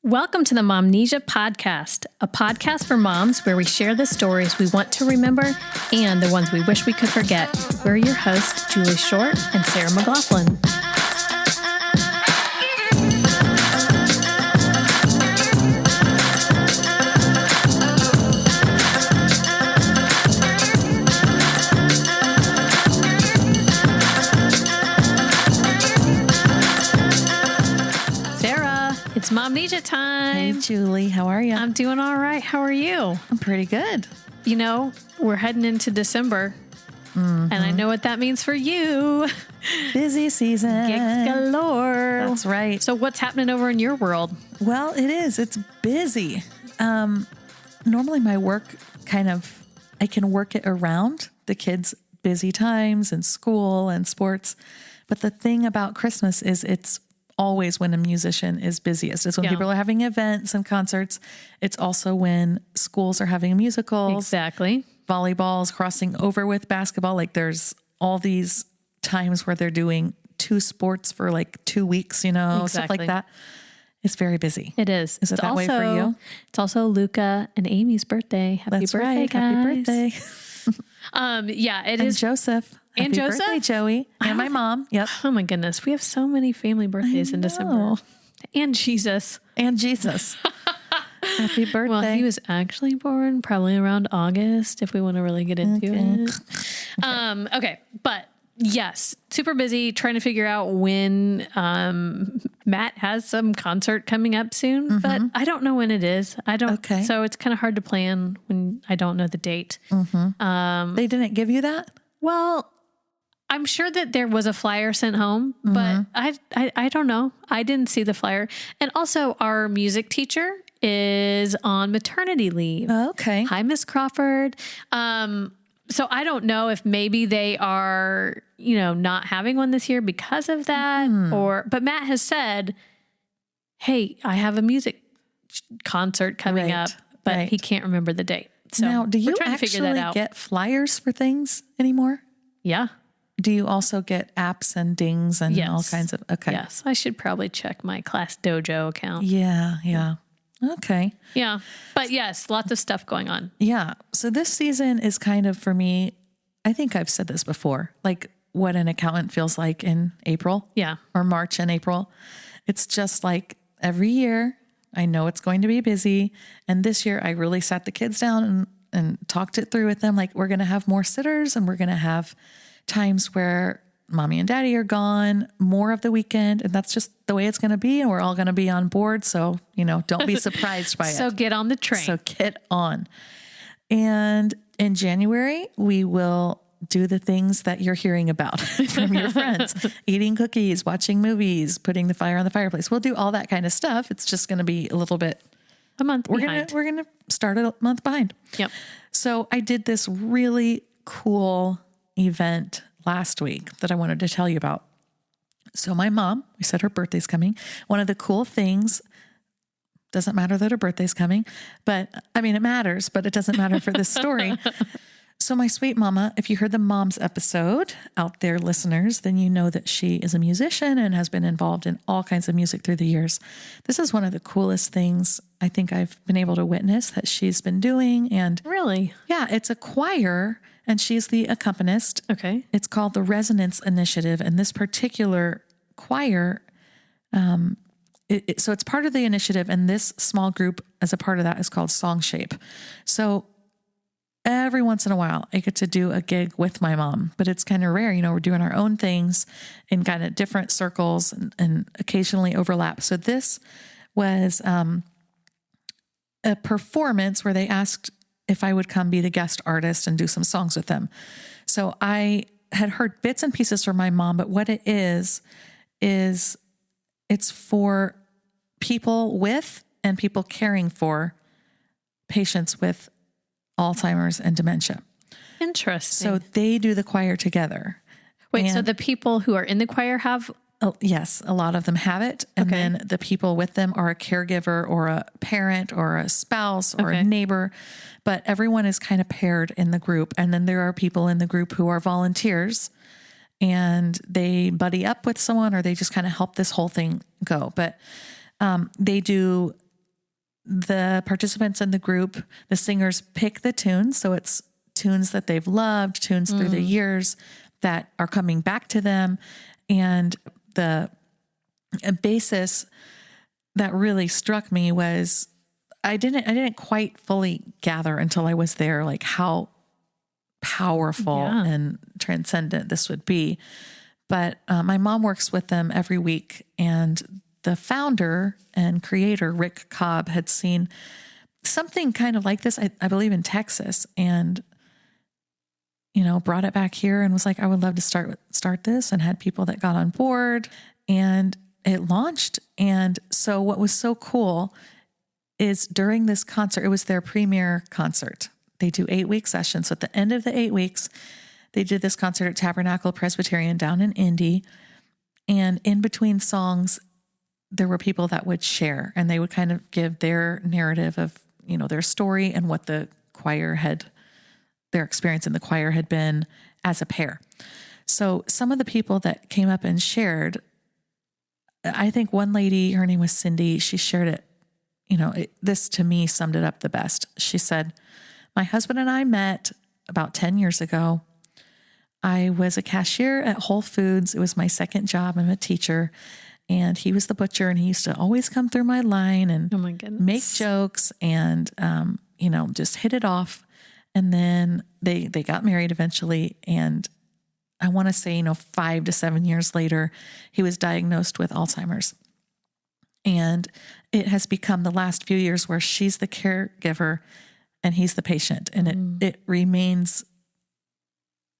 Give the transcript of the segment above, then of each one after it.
Welcome to the Momnesia Podcast, a podcast for moms where we share the stories we want to remember and the ones we wish we could forget. We're your hosts, Julie Short and Sarah McLaughlin. It's Momnesia time. Hey, Julie. How are you? I'm doing all right. How are you? I'm pretty good. You know, we're heading into December, and I know what that means for you. Busy season. Gigs galore. That's right. So what's happening over in your world? Well, it is. It's busy. Normally my work I can work it around the kids' busy times and school and sports. But the thing about Christmas is it's always when a musician is busiest. It's when people are having events and concerts. It's also when schools are having musicals. Exactly. Volleyball's crossing over with basketball. Like there's all these times where they're doing two sports for like 2 weeks, stuff like that. It's very busy. It is. Is it that way for you? It's also Luca and Amy's birthday. Happy birthday, right. guys. Happy birthday. It and is. Joseph. And Happy Joseph? birthday, Joey. And my mom. Yep. Oh my goodness. We have so many family birthdays in December. And Jesus. And Jesus. Happy birthday. Well, he was actually born probably around August, if we want to really get into it. Okay. But yes, super busy trying to figure out when Matt has some concert coming up soon, but I don't know when it is. Okay. So it's kind of hard to plan when I don't know the date. They didn't give you that? Well, I'm sure that there was a flyer sent home, but I don't know. I didn't see the flyer. And also our music teacher is on maternity leave. Okay. Hi, Miss Crawford. So I don't know if maybe they are, not having one this year because of that but Matt has said, hey, I have a music concert coming up, but he can't remember the date. So now, do you we're trying to figure that actually out. get flyers for things anymore? Yeah. Do you also get apps and dings and all kinds of, okay. Yes. I should probably check my Class Dojo account. Yeah. Okay. Yeah. But yes, lots of stuff going on. Yeah. So this season is kind of, for me, I think I've said this before, like what an accountant feels like in April. Yeah. Or March and April. It's just like every year, I know it's going to be busy. And this year I really sat the kids down and talked it through with them. Like we're going to have more sitters and we're going to have times where mommy and daddy are gone more of the weekend. And that's just the way it's going to be. And we're all going to be on board. So, don't be surprised by it. So get on the train. So get on. And in January, we will do the things that you're hearing about from your friends, eating cookies, watching movies, putting the fire on the fireplace. We'll do all that kind of stuff. It's just going to be a little bit a month behind. We're going to start a month behind. Yep. So I did this really cool event last week that I wanted to tell you about. So my mom, we said her birthday's coming. One of the cool things, doesn't matter that her birthday's coming, but it matters, but it doesn't matter for this story. So my sweet mama, if you heard the moms episode out there, listeners, then you know that she is a musician and has been involved in all kinds of music through the years. This is one of the coolest things I think I've been able to witness that she's been doing. And really? Yeah, it's a choir and she's the accompanist. Okay. It's called the Resonance Initiative. And this particular choir, so it's part of the initiative. And this small group as a part of that is called SongShape. So every once in a while, I get to do a gig with my mom, but it's kind of rare. We're doing our own things in kind of different circles and occasionally overlap. So this was a performance where they asked if I would come be the guest artist and do some songs with them. So I had heard bits and pieces from my mom, but what it is it's for people with and people caring for patients with Alzheimer's and dementia. Interesting. So they do the choir together. Wait, so the people who are in the choir have... yes, a lot of them have it. And then the people with them are a caregiver or a parent or a spouse or a neighbor. But everyone is kind of paired in the group. And then there are people in the group who are volunteers and they buddy up with someone or they just kind of help this whole thing go. But they do the participants in the group, the singers pick the tunes. So it's tunes that they've loved, tunes through the years that are coming back to them. And the basis that really struck me was I didn't quite fully gather until I was there, like how powerful and transcendent this would be. But my mom works with them every week, and the founder and creator, Rick Cobb, had seen something kind of like this, I believe in Texas, and, brought it back here and was like, I would love to start this, and had people that got on board, and it launched. And so what was so cool is during this concert, it was their premiere concert. They do 8-week sessions. So at the end of the 8 weeks, they did this concert at Tabernacle Presbyterian down in Indy. And in between songs, there were people that would share, and they would kind of give their narrative of, their story and what their experience in the choir had been as a pair. So some of the people that came up and shared, I think one lady, her name was Cindy, she shared it, this to me summed it up the best. She said, my husband and I met about 10 years ago. I was a cashier at Whole Foods. It was my second job. I'm a teacher. And he was the butcher, and he used to always come through my line and make jokes and, just hit it off. And then they got married eventually. And I want to say, 5 to 7 years later, he was diagnosed with Alzheimer's. And it has become the last few years where she's the caregiver and he's the patient. And it remains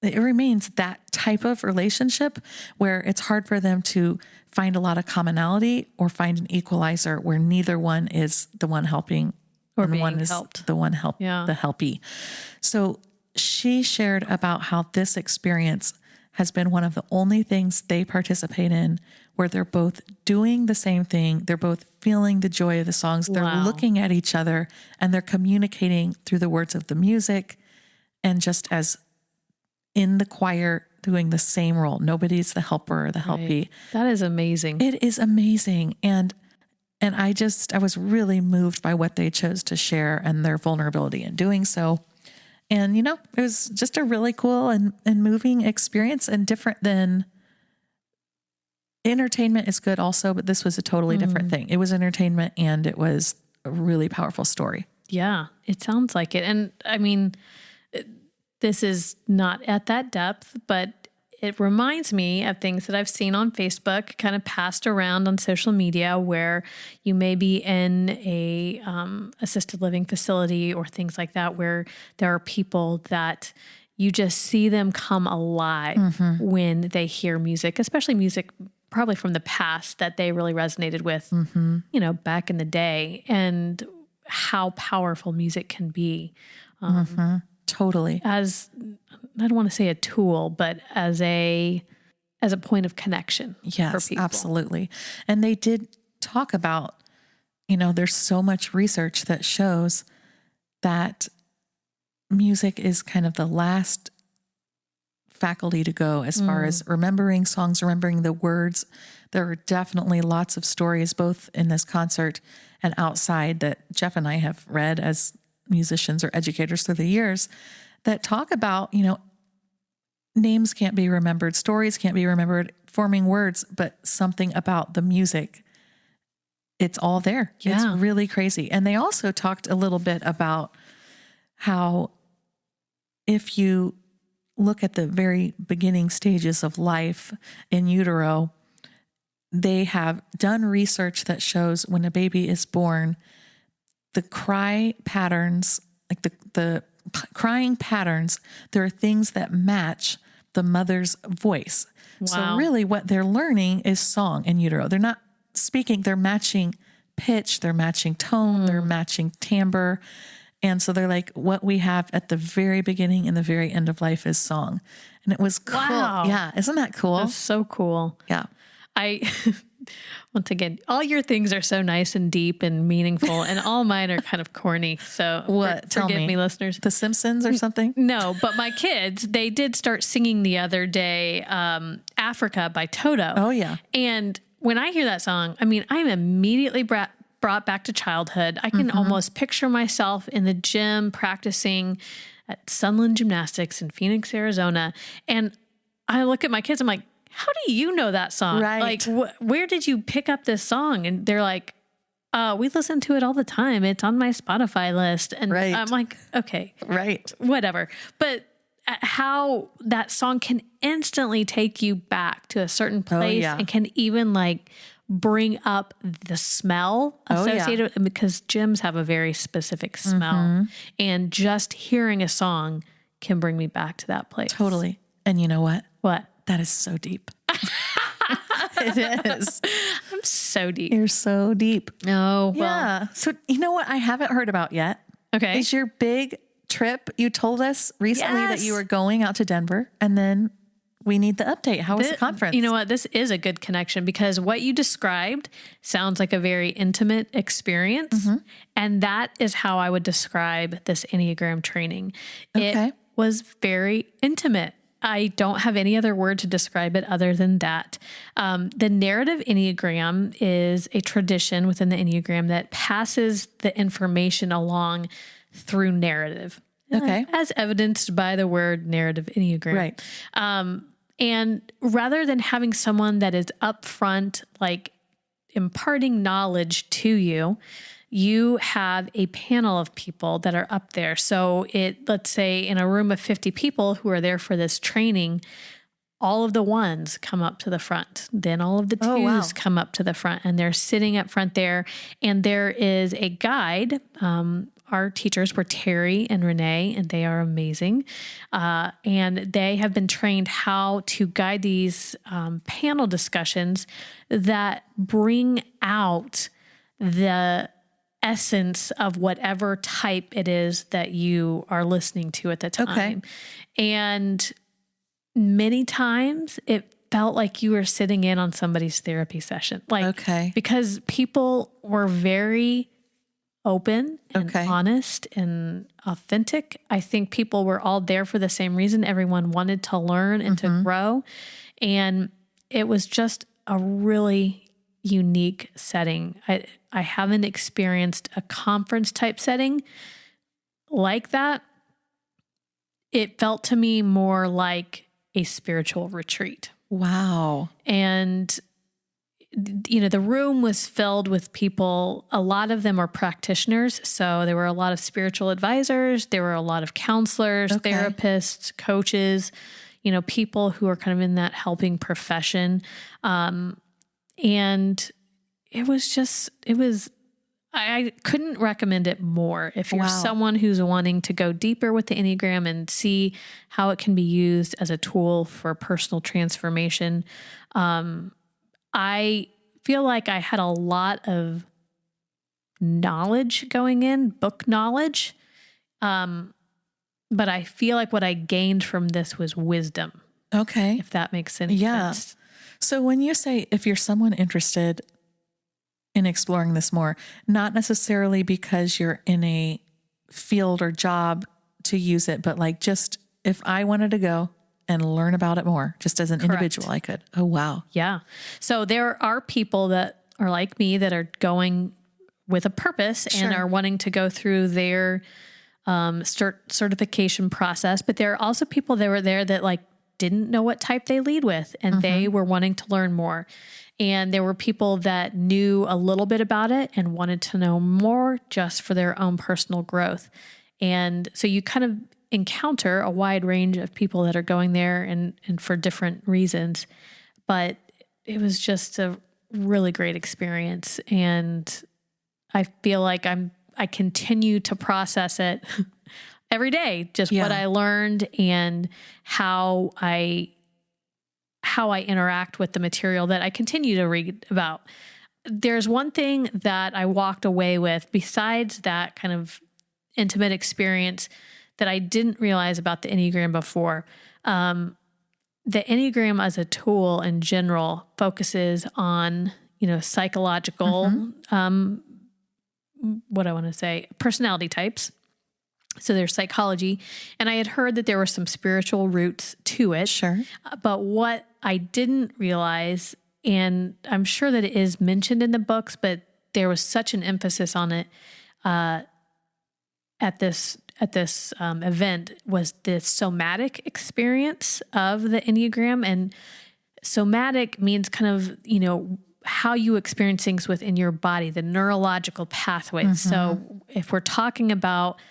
that type of relationship where it's hard for them to find a lot of commonality or find an equalizer where neither one is the one helping or and one is helped. The one the helpee. So she shared about how this experience has been one of the only things they participate in where they're both doing the same thing. They're both feeling the joy of the songs. They're looking at each other, and they're communicating through the words of the music, and just as in the choir doing the same role. Nobody's the helper or the helpee. Right. That is amazing. It is amazing. And I was really moved by what they chose to share and their vulnerability in doing so. And, it was just a really cool and moving experience, and different than entertainment is good also, but this was a totally different thing. It was entertainment, and it was a really powerful story. Yeah, it sounds like it. And I mean, this is not at that depth, but it reminds me of things that I've seen on Facebook, kind of passed around on social media, where you may be in a assisted living facility or things like that, where there are people that you just see them come alive when they hear music, especially music probably from the past that they really resonated with, back in the day, and how powerful music can be. Totally. As, I don't want to say a tool, but as a point of connection. Yes, for people. Absolutely. And they did talk about, there's so much research that shows that music is kind of the last faculty to go as far as remembering songs, remembering the words. There are definitely lots of stories, both in this concert and outside, that Jeff and I have read as musicians or educators through the years, that talk about, names can't be remembered, stories can't be remembered, forming words, but something about the music, it's all there. Yeah. It's really crazy. And they also talked a little bit about how if you look at the very beginning stages of life in utero, they have done research that shows when a baby is born, the cry patterns, like the crying patterns, there are things that match the mother's voice. Wow. So really what they're learning is song in utero. They're not speaking, they're matching pitch, they're matching tone, they're matching timbre. And so they're like, what we have at the very beginning and the very end of life is song. And it was cool. Wow. Yeah. Isn't that cool? That's so cool. Yeah. Once again, all your things are so nice and deep and meaningful, and all mine are kind of corny. So forgive me, listeners. The Simpsons or something? No, but my kids, they did start singing the other day, Africa by Toto. Oh, yeah. And when I hear that song, I mean, I'm immediately brought brought back to childhood. I can almost picture myself in the gym practicing at Sunland Gymnastics in Phoenix, Arizona. And I look at my kids, I'm like, how do you know that song? Right. Like, where did you pick up this song? And they're like, we listen to it all the time. It's on my Spotify list. And Right. I'm like, okay, Right. whatever. But how that song can instantly take you back to a certain place and can even like bring up the smell associated with, because gyms have a very specific smell, and just hearing a song can bring me back to that place. Totally. And you know what? What? That is so deep. It is. I'm so deep. You're so deep. Oh, well. Yeah. So you know what I haven't heard about yet? Okay. Is your big trip. You told us recently that you were going out to Denver, and then we need the update. How was the conference? You know what? This is a good connection, because what you described sounds like a very intimate experience. And that is how I would describe this Enneagram training. Okay. It was very intimate. I don't have any other word to describe it other than that. The Narrative Enneagram is a tradition within the Enneagram that passes the information along through narrative. Okay. As evidenced by the word Narrative Enneagram. Right. And rather than having someone that is upfront, like imparting knowledge to you, you have a panel of people that are up there. So let's say in a room of 50 people who are there for this training, all of the ones come up to the front. Then all of the twos come up to the front, and they're sitting up front there. And there is a guide. Our teachers were Terry and Renee, and they are amazing. And they have been trained how to guide these panel discussions that bring out the essence of whatever type it is that you are listening to at the time. Okay. And many times it felt like you were sitting in on somebody's therapy session. Like, because people were very open and honest and authentic. I think people were all there for the same reason. Everyone wanted to learn and to grow. And it was just a really unique setting. I haven't experienced a conference type setting like that. It felt to me more like a spiritual retreat. Wow. And the room was filled with people. A lot of them are practitioners. So there were a lot of spiritual advisors. There were a lot of counselors, therapists, coaches, people who are kind of in that helping profession. And I couldn't recommend it more. If you're someone who's wanting to go deeper with the Enneagram and see how it can be used as a tool for personal transformation, I feel like I had a lot of knowledge going in, book knowledge. But I feel like what I gained from this was wisdom. Okay. If that makes any sense. So when you say, if you're someone interested in exploring this more, not necessarily because you're in a field or job to use it, but like just if I wanted to go and learn about it more, just as an individual, I could. Oh, wow. Yeah. So there are people that are like me that are going with a purpose and are wanting to go through their certification process. But there are also people that were there that like didn't know what type they lead with, and they were wanting to learn more. And there were people that knew a little bit about it and wanted to know more just for their own personal growth. And so you kind of encounter a wide range of people that are going there and for different reasons. But it was just a really great experience. And I feel like I continue to process it every day, just what I learned and how I interact with the material that I continue to read about. There's one thing that I walked away with besides that kind of intimate experience that I didn't realize about the Enneagram before. The Enneagram as a tool in general focuses on, psychological, personality types. So there's psychology, and I had heard that there were some spiritual roots to it. Sure. But what I didn't realize, and I'm sure that it is mentioned in the books, but there was such an emphasis on it at this event, was the somatic experience of the Enneagram. And somatic means kind of, how you experience things within your body, the neurological pathways. So if we're talking about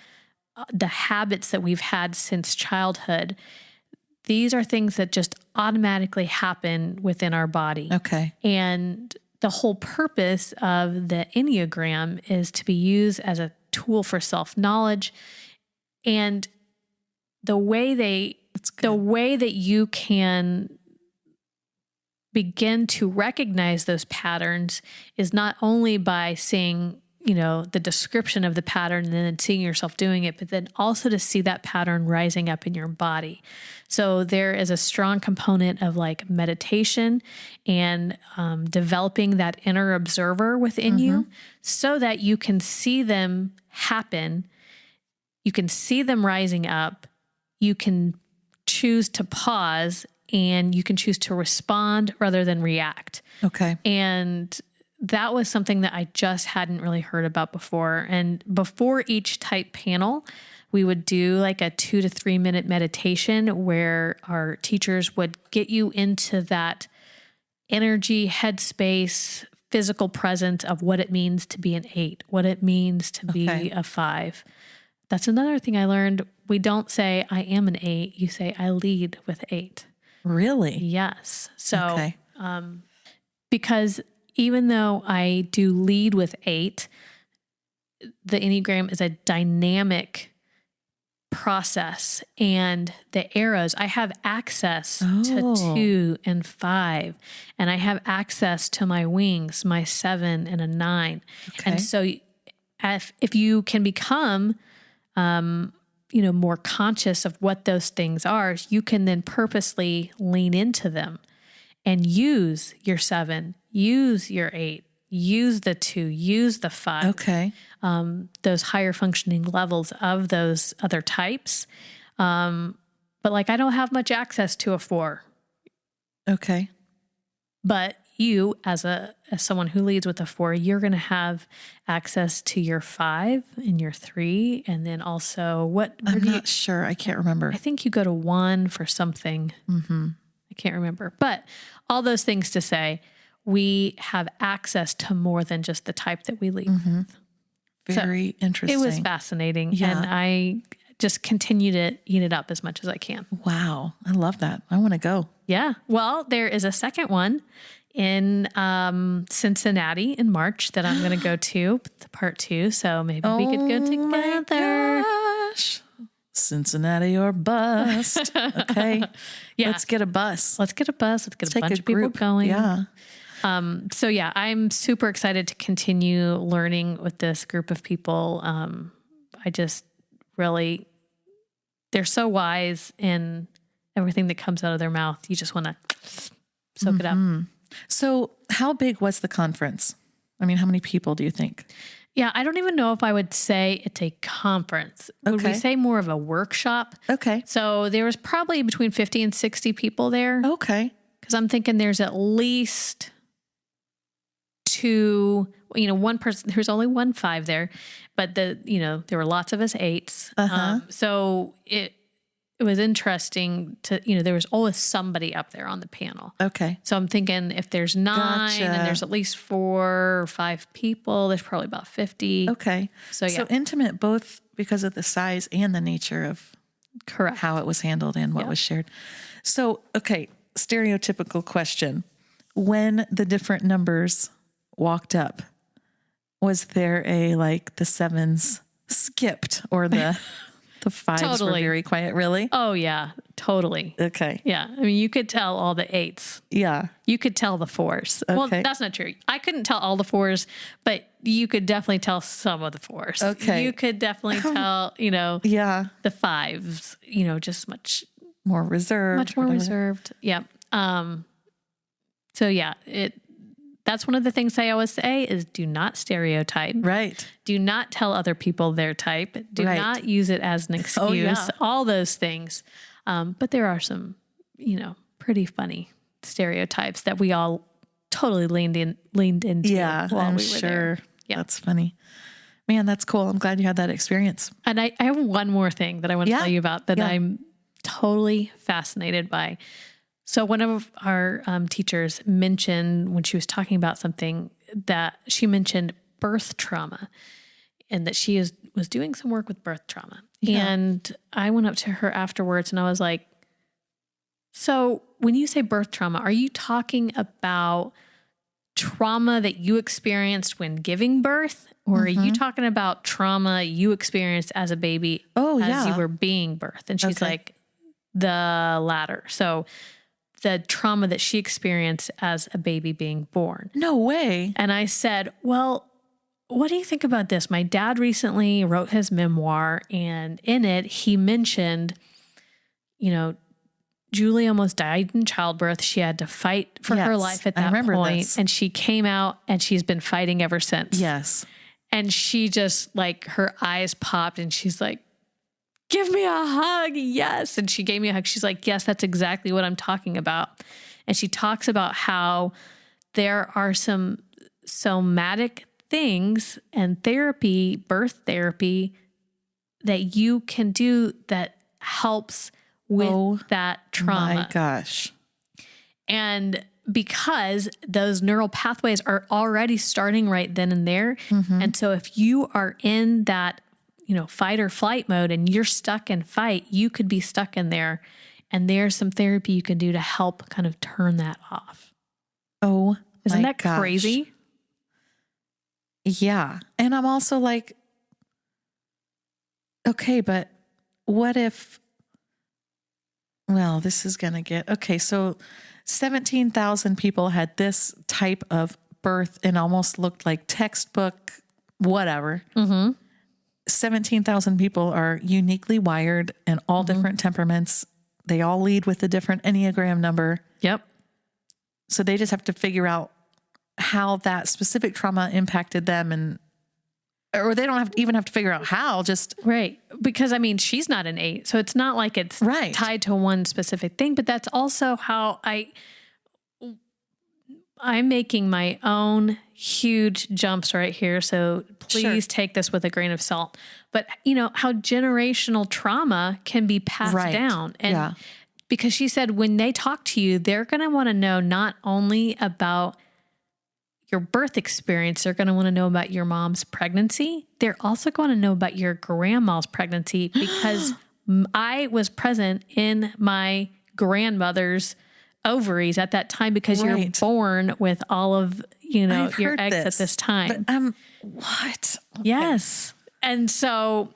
the habits that we've had since childhood, these are things that just automatically happen within our body. Okay. And the whole purpose of the Enneagram is to be used as a tool for self-knowledge. And the way that you can begin to recognize those patterns is not only by seeing, the description of the pattern and then seeing yourself doing it, but then also to see that pattern rising up in your body. So there is a strong component of like meditation and developing that inner observer within you so that you can see them happen. You can see them rising up. You can choose to pause and you can choose to respond rather than react. Okay. And that was something that I just hadn't really heard about before. And before each type panel, we would do like a 2 to 3 minute meditation where our teachers would get you into that energy, headspace, physical presence of what it means to be an 8, what it means to be a 5. That's another thing I learned. We don't say I am an 8. You say I lead with 8. Really? Yes. So, because even though I do lead with 8, the Enneagram is a dynamic process, and the arrows, I have access to 2 and 5, and I have access to my wings, my 7 and a 9. Okay. And so if you can become, more conscious of what those things are, you can then purposely lean into them and use your 7, use your 8, use the 2, use the 5. Okay. Those higher functioning levels of those other types. But like, I don't have much access to a 4. Okay. But you, as someone who leads with a 4, you're going to have access to your 5 and your 3, and then also I'm not sure. I can't remember. I think you go to 1 for something. I can't remember. But all those things to say, we have access to more than just the type that we lead with. Very interesting. It was fascinating. Yeah. And I just continue to eat it up as much as I can. Wow. I love that. I want to go. Yeah. Well, there is a second one in Cincinnati in March that I'm going to go to, the part 2. So maybe we could go together. My gosh. Cincinnati or bust. Okay. Yeah. Let's get a bus. Let's get a bus. Let's get a Take bunch a of people group. going. Yeah. So yeah, I'm super excited to continue learning with this group of people. I just really, they're so wise in everything that comes out of their mouth. You just want to soak it up. So how big was the conference? I mean, how many people do you think? Yeah, I don't even know if I would say it's a conference. Would we say more of a workshop? Okay. So there was probably between 50 and 60 people there. Okay. Because I'm thinking there's at least 2, one person, there's only 1 5 there, but there were lots of us 8s. So it was interesting to, there was always somebody up there on the panel. Okay. So I'm thinking if there's 9 Gotcha. and there's at least 4 or 5 people, there's probably about 50. Okay. So yeah. So intimate, both because of the size and the nature of Correct. how it was handled and what was shared. So, okay. Stereotypical question. When the different numbers walked up, was there the 7s skipped or the 5s were very quiet? Really? Oh yeah, totally. Okay. Yeah. I mean, you could tell all the 8s. Yeah. You could tell the 4s. Okay. Well, that's not true. I couldn't tell all the 4s, but you could definitely tell some of the 4s. Okay. You could definitely tell, Yeah. the 5s, just much more reserved. Much more reserved. Yeah. So yeah, that's one of the things I always say is do not stereotype. Right. Do not tell other people their type. Do Right. not use it as an excuse. Oh, yeah. All those things. But there are some, pretty funny stereotypes that we all totally leaned into Yeah, while I'm we were sure. there. Yeah. That's funny. Man, that's cool. I'm glad you had that experience. And I have one more thing that I want to tell you about that I'm totally fascinated by. So one of our teachers mentioned when she was talking about something that she mentioned birth trauma and that she was doing some work with birth trauma. Yeah. And I went up to her afterwards and I was like, so when you say birth trauma, are you talking about trauma that you experienced when giving birth? Or are you talking about trauma you experienced as a baby as you were being birthed? And she's like, the latter. So the trauma that she experienced as a baby being born. No way. And I said, well, what do you think about this? My dad recently wrote his memoir, and in it, he mentioned, Julie almost died in childbirth. She had to fight for her life at that point. And she came out and she's been fighting ever since. Yes. And she just her eyes popped and she's like, give me a hug. Yes. And she gave me a hug. She's like, yes, that's exactly what I'm talking about. And she talks about how there are some somatic things and therapy, birth therapy that you can do that helps with that trauma. My gosh. And because those neural pathways are already starting right then and there. Mm-hmm. And so if you are in that, fight or flight mode and you're stuck in fight, you could be stuck in there. And there's some therapy you can do to help kind of turn that off. Oh, isn't that crazy? Yeah. And I'm also like, okay, but what if, this is going to get, okay. So 17,000 people had this type of birth and almost looked like textbook, whatever. Mm-hmm. 17,000 people are uniquely wired and all different temperaments. They all lead with a different Enneagram number. Yep. So they just have to figure out how that specific trauma impacted them, or they don't even have to figure out how, just. Right. Because she's not an 8. So it's not like it's tied to one specific thing, but that's also how I'm making my own huge jumps right here. So please take this with a grain of salt. But how generational trauma can be passed down. And because she said, when they talk to you, they're going to want to know not only about your birth experience, they're going to want to know about your mom's pregnancy. They're also going to know about your grandma's pregnancy because I was present in my grandmother's ovaries at that time because you're born with all of, your eggs at this time. But, what? Okay. Yes. And so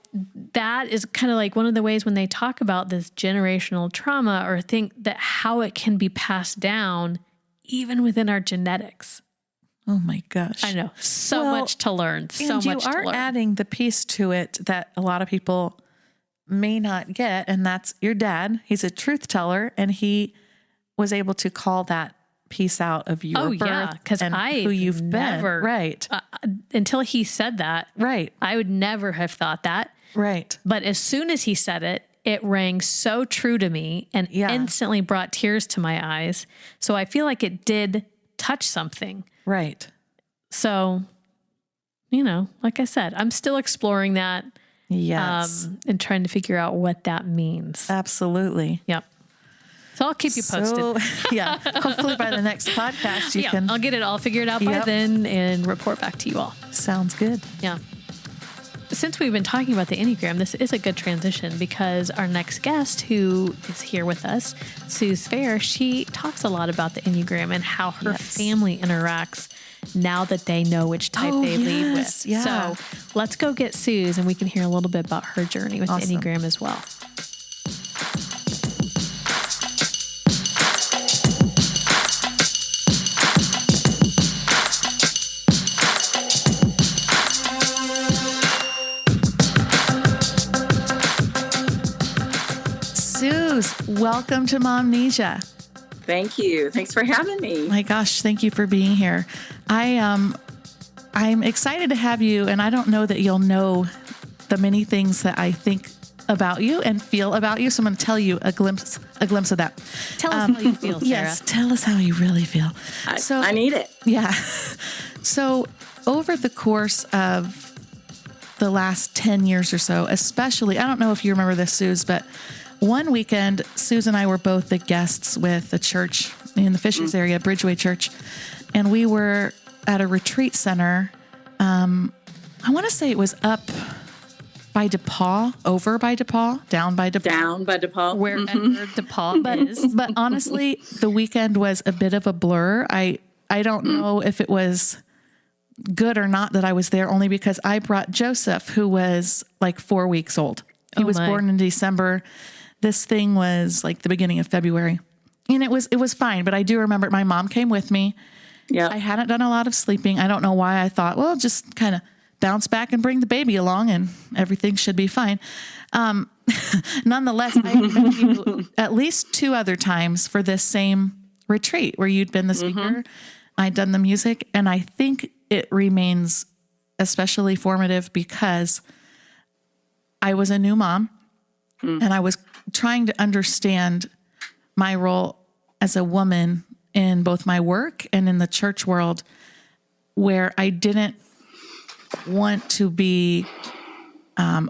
that is kind of like one of the ways when they talk about this generational trauma or think that how it can be passed down even within our genetics. Oh my gosh. I know. So much to learn. So much to learn. You are adding the piece to it that a lot of people may not get. And that's your dad. He's a truth teller and he was able to call that piece out of your birth because who you've never, been. Right. Until he said that. Right. I would never have thought that. Right. But as soon as he said it, it rang so true to me and instantly brought tears to my eyes. So I feel like it did touch something. Right. So, like I said, I'm still exploring that. Yes. And trying to figure out what that means. Absolutely. Yep. So I'll keep you posted. Hopefully by the next podcast you can. I'll get it all figured out by then and report back to you all. Sounds good. Yeah. Since we've been talking about the Enneagram, this is a good transition because our next guest who is here with us, Suze Fair, she talks a lot about the Enneagram and how her family interacts now that they know which type they lead with. Yeah. So let's go get Suze and we can hear a little bit about her journey with the Enneagram as well. Suze, welcome to Momnesia. Thank you. Thanks for having me. My gosh, thank you for being here. I'm excited to have you, and I don't know that you'll know the many things that I think about you and feel about you. So I'm going to tell you a glimpse of that. Tell us how you feel, Sarah. Yes, tell us how you really feel. I need it. Yeah. So over the course of the last 10 years or so, especially, I don't know if you remember this, Suze, but one weekend, Suze and I were both the guests with a church in the Fishers area, Bridgeway Church, and we were at a retreat center. I want to say it was up by DePaul, over by DePaul, down by DePaul. Down by DePaul. Wherever DePaul is. But honestly, the weekend was a bit of a blur. I don't know if it was good or not that I was there, only because I brought Joseph, who was like 4 weeks old. He was born in December. This thing was like the beginning of February. And it was fine, but I do remember my mom came with me. Yeah. I hadn't done a lot of sleeping. I don't know why I thought, well, just kind of bounce back and bring the baby along and everything should be fine. Nonetheless, I had met you at least 2 other times for this same retreat where you'd been the speaker. I'd done the music, and I think it remains especially formative because I was a new mom and I was trying to understand my role as a woman in both my work and in the church world, where I didn't want to be a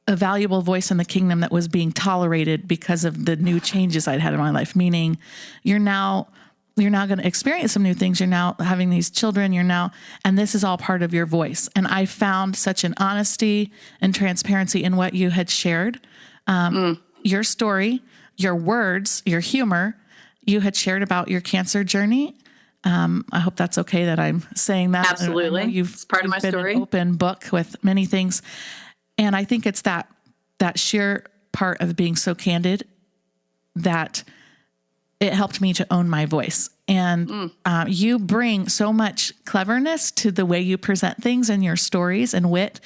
valuable voice in the kingdom that was being tolerated because of the new changes I'd had in my life. Meaning, you're now going to experience some new things. You're now having these children. And this is all part of your voice. And I found such an honesty and transparency in what you had shared. Your story, your words, your humor. You had shared about your cancer journey. I hope that's okay that I'm saying that. Absolutely. It's part of my story. An open book with many things. And I think it's that sheer part of being so candid that it helped me to own my voice. And you bring so much cleverness to the way you present things and your stories and wit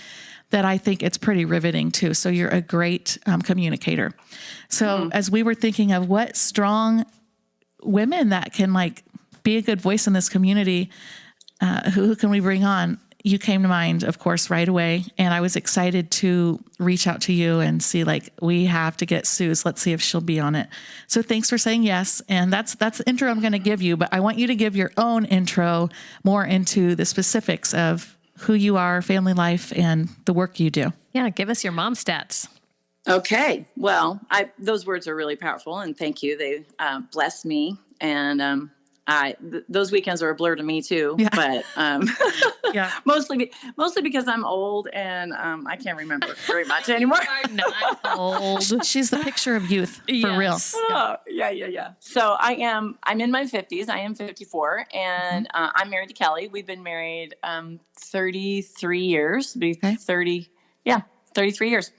that I think it's pretty riveting too. So you're a great communicator. So as we were thinking of what strong women that can like be a good voice in this community, who can we bring on? You came to mind, of course, right away. And I was excited to reach out to you and see, like, we have to get Suze. Let's see if she'll be on it. So thanks for saying yes. And that's the intro I'm going to give you, but I want you to give your own intro more into the specifics of who you are, family life, and the work you do. Yeah. Give us your mom stats. Okay. Well, those words are really powerful, and thank you. They blessed me, and those weekends are a blur to me too. Yeah. But yeah, mostly because I'm old and I can't remember very much anymore. I'm not old. She's the picture of youth for real. Oh, yeah. So I'm in my 50s. I am 54, and I'm married to Kelly. We've been married 33 years. 33 years.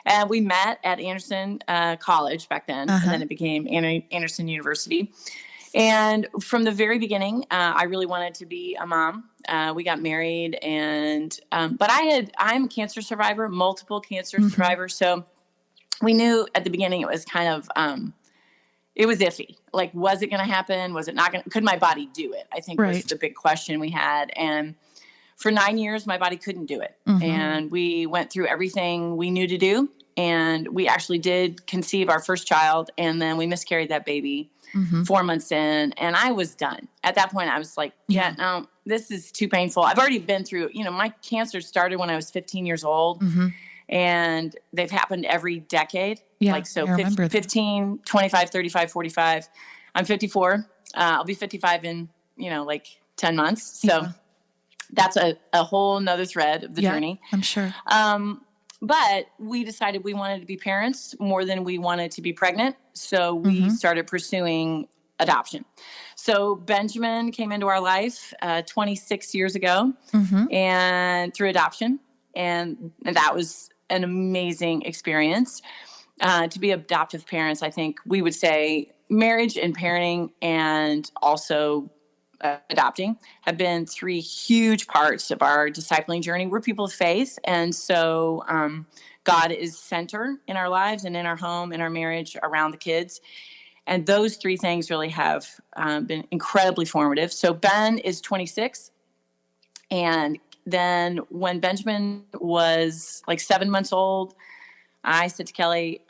And we met at Anderson College back then, and then it became Anderson University. And from the very beginning, I really wanted to be a mom. We got married, and but I'm a cancer survivor, multiple cancer survivor. So we knew at the beginning it was kind of it was iffy. Like, was it going to happen? Was it not going to? Could my body do it? I think was the big question we had. And for 9 years, my body couldn't do it. And we went through everything we knew to do. And we actually did conceive our first child. And then we miscarried that baby 4 months in. And I was done. At that point, I was like, no, this is too painful. I've already been through, my cancer started when I was 15 years old. And they've happened every decade. Yeah, like, so 15, 25, 35, 45. I'm 54. I'll be 55 in, 10 months. So that's a whole nother thread of the journey. I'm sure. But we decided we wanted to be parents more than we wanted to be pregnant. So we started pursuing adoption. So Benjamin came into our life 26 years ago and through adoption. And that was an amazing experience. To be adoptive parents, I think we would say marriage and parenting and also adopting have been 3 huge parts of our discipling journey. We're people of faith. And so God is center in our lives and in our home, in our marriage, around the kids. And those 3 things really have been incredibly formative. So Ben is 26. And then when Benjamin was like 7 months old, I said to Kelly,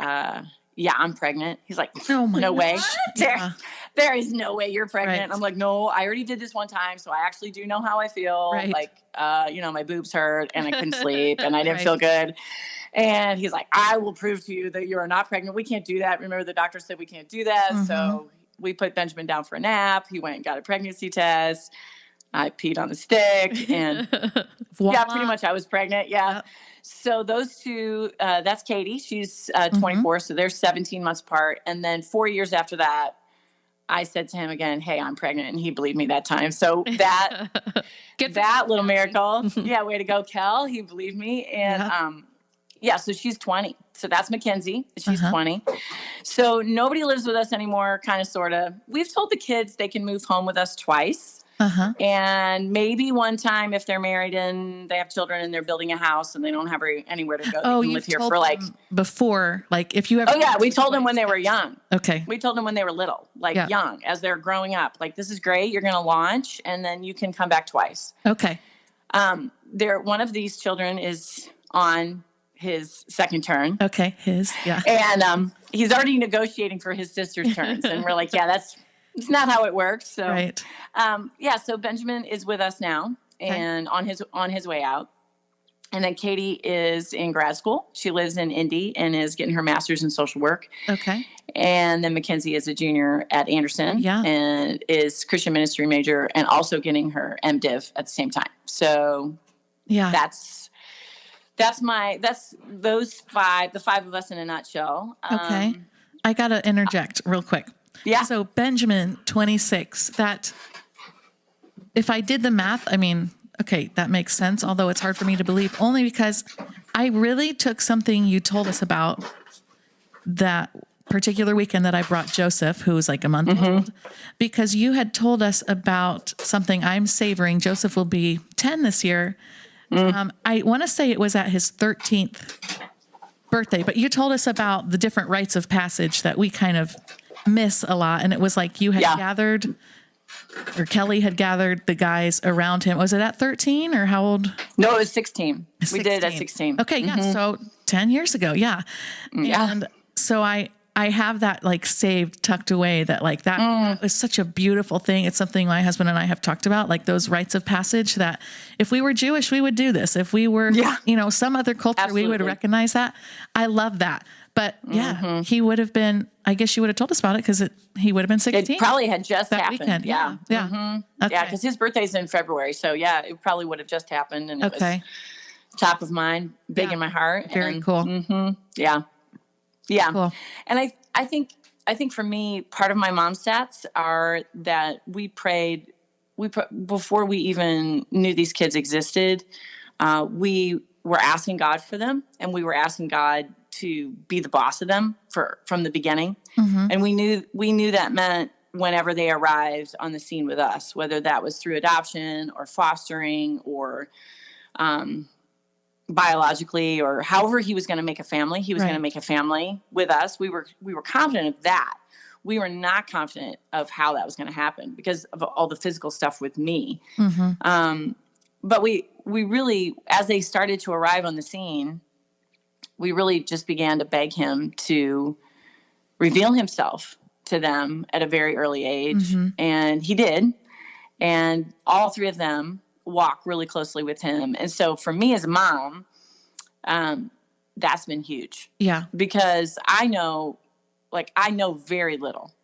yeah, I'm pregnant. He's like, Oh my no way. Yeah. There is no way you're pregnant. Right. I'm like, no, I already did this one time. So I actually do know how I feel. Right. Like, my boobs hurt and I couldn't sleep and I didn't Right. feel good. And he's like, I will prove to you that you are not pregnant. We can't do that. Remember, the doctor said we can't do that. Mm-hmm. So we put Benjamin down for a nap. He went and got a pregnancy test. I peed on the stick and yeah, pretty much I was pregnant. Yeah. Yep. So those two, that's Katie. She's 24. So they're 17 months apart. And then 4 years after that, I said to him again, hey, I'm pregnant. And he believed me that time. So that, that little miracle. Yeah. Way to go, Kel. He believed me. And, so she's 20. So that's Mackenzie. She's 20. So nobody lives with us anymore, kind of, sort of. We've told the kids they can move home with us twice. And maybe one time if they're married and they have children and they're building a house and they don't have anywhere to go, they can live here for like before, like if you ever. Oh yeah, we told them when they were young. Okay. We told them when they were little, like young, as they're growing up. Like, this is great. You're going to launch, and then you can come back twice. Okay. One of these children is on his second turn. Okay, and he's already negotiating for his sister's turns, and we're like, it's not how it works. So, right. So Benjamin is with us now and on his way out. And then Katie is in grad school. She lives in Indy and is getting her master's in social work. Okay. And then Mackenzie is a junior at Anderson and is Christian ministry major and also getting her MDiv at the same time. So that's those five, the five of us in a nutshell. Okay. I got to interject real quick. Yeah. So Benjamin, 26, that if I did the math, I mean, okay, that makes sense. Although it's hard for me to believe, only because I really took something you told us about that particular weekend that I brought Joseph, who was like a month old, because you had told us about something I'm savoring. Joseph will be 10 this year. I want to say it was at his 13th birthday, but you told us about the different rites of passage that we kind of miss a lot. And it was like you had gathered, or Kelly had gathered the guys around him. Was it at 13 or how old? No, it was 16. We did it at 16. Okay. Yeah. So 10 years ago. Yeah. And so I have that like saved, tucked away, that like that was such a beautiful thing. It's something my husband and I have talked about, like those rites of passage, that if we were Jewish, we would do this. If we were, some other culture, we would recognize that. I love that. But he would have been, I guess you would have told us about it because he would have been 16. It probably had just that happened. Weekend. Yeah. Okay. Yeah. Because his birthday's in February. So it probably would have just happened. And it was top of mind, big in my heart. Very cool. Yeah. Yeah. Cool. And I think for me, part of my mom stats are that we prayed, before we even knew these kids existed, we were asking God for them, and we were asking God to be the boss of them from the beginning. And we knew that meant whenever they arrived on the scene with us, whether that was through adoption or fostering or biologically, or however he was going to make a family, he was going to make a family with us. We were confident of that. We were not confident of how that was going to happen because of all the physical stuff with me. But we really, as they started to arrive on the scene, we really just began to beg him to reveal himself to them at a very early age. And he did. And all three of them walk really closely with him. And so for me as a mom, that's been huge. Yeah. Because I know very little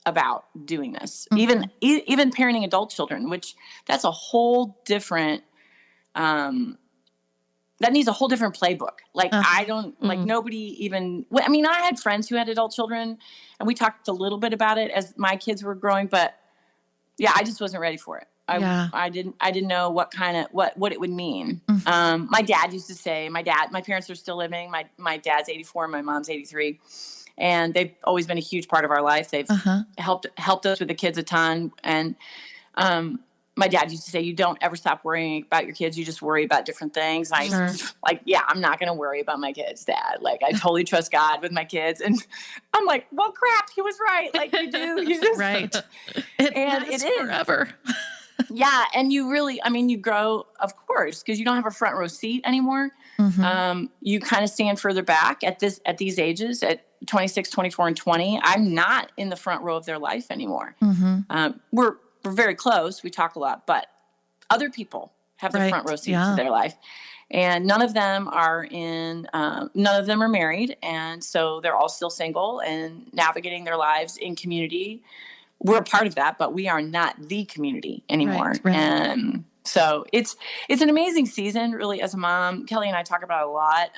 about doing this, even parenting adult children, which that's a whole different, that needs a whole different playbook. Like I don't like nobody even, I mean, I had friends who had adult children and we talked a little bit about it as my kids were growing, but I just wasn't ready for it. I didn't know what it would mean. My dad used to say, my parents are still living. My dad's 84, my mom's 83. And they've always been a huge part of our life. They've helped us with the kids a ton. And my dad used to say, you don't ever stop worrying about your kids. You just worry about different things. I'm not going to worry about my kids, Dad. Like, I totally trust God with my kids. And I'm like, well, crap, he was right. Like, you do. You just, right. It is forever. Yeah. And you really, you grow, of course, because you don't have a front row seat anymore. You kind of stand further back at these ages, at 26, 24, and 20, I'm not in the front row of their life anymore. We're very close. We talk a lot, but other people have the front row seats to their life. And none of them are married. And so they're all still single and navigating their lives in community. We're a part of that, but we are not the community anymore. Right. And so it's an amazing season, really, as a mom. Kelly and I talk about it a lot.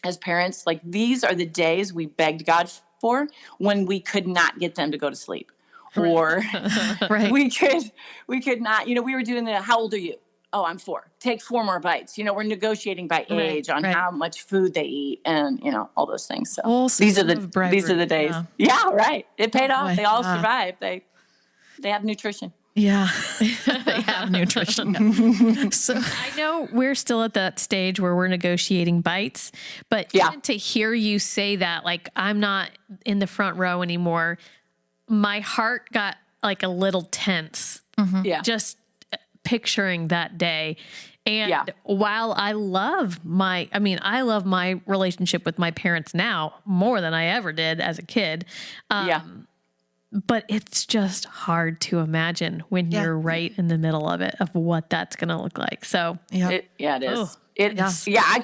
As parents, like, these are the days we begged God for when we could not get them to go to sleep. Right. Or we could not, we were doing how old are you? Oh, I'm 4. Take 4 more bites. We're negotiating by age on how much food they eat and, all those things. So these are the days. Yeah, right. It paid off. They all survived. They have nutrition. Yeah, they have nutrition. So I know we're still at that stage where we're negotiating bites, but even to hear you say that, like, I'm not in the front row anymore, my heart got like a little tense. Just picturing that day. And while I love my relationship with my parents now more than I ever did as a kid. But it's just hard to imagine when you're right in the middle of it, of what that's going to look like. So it is. I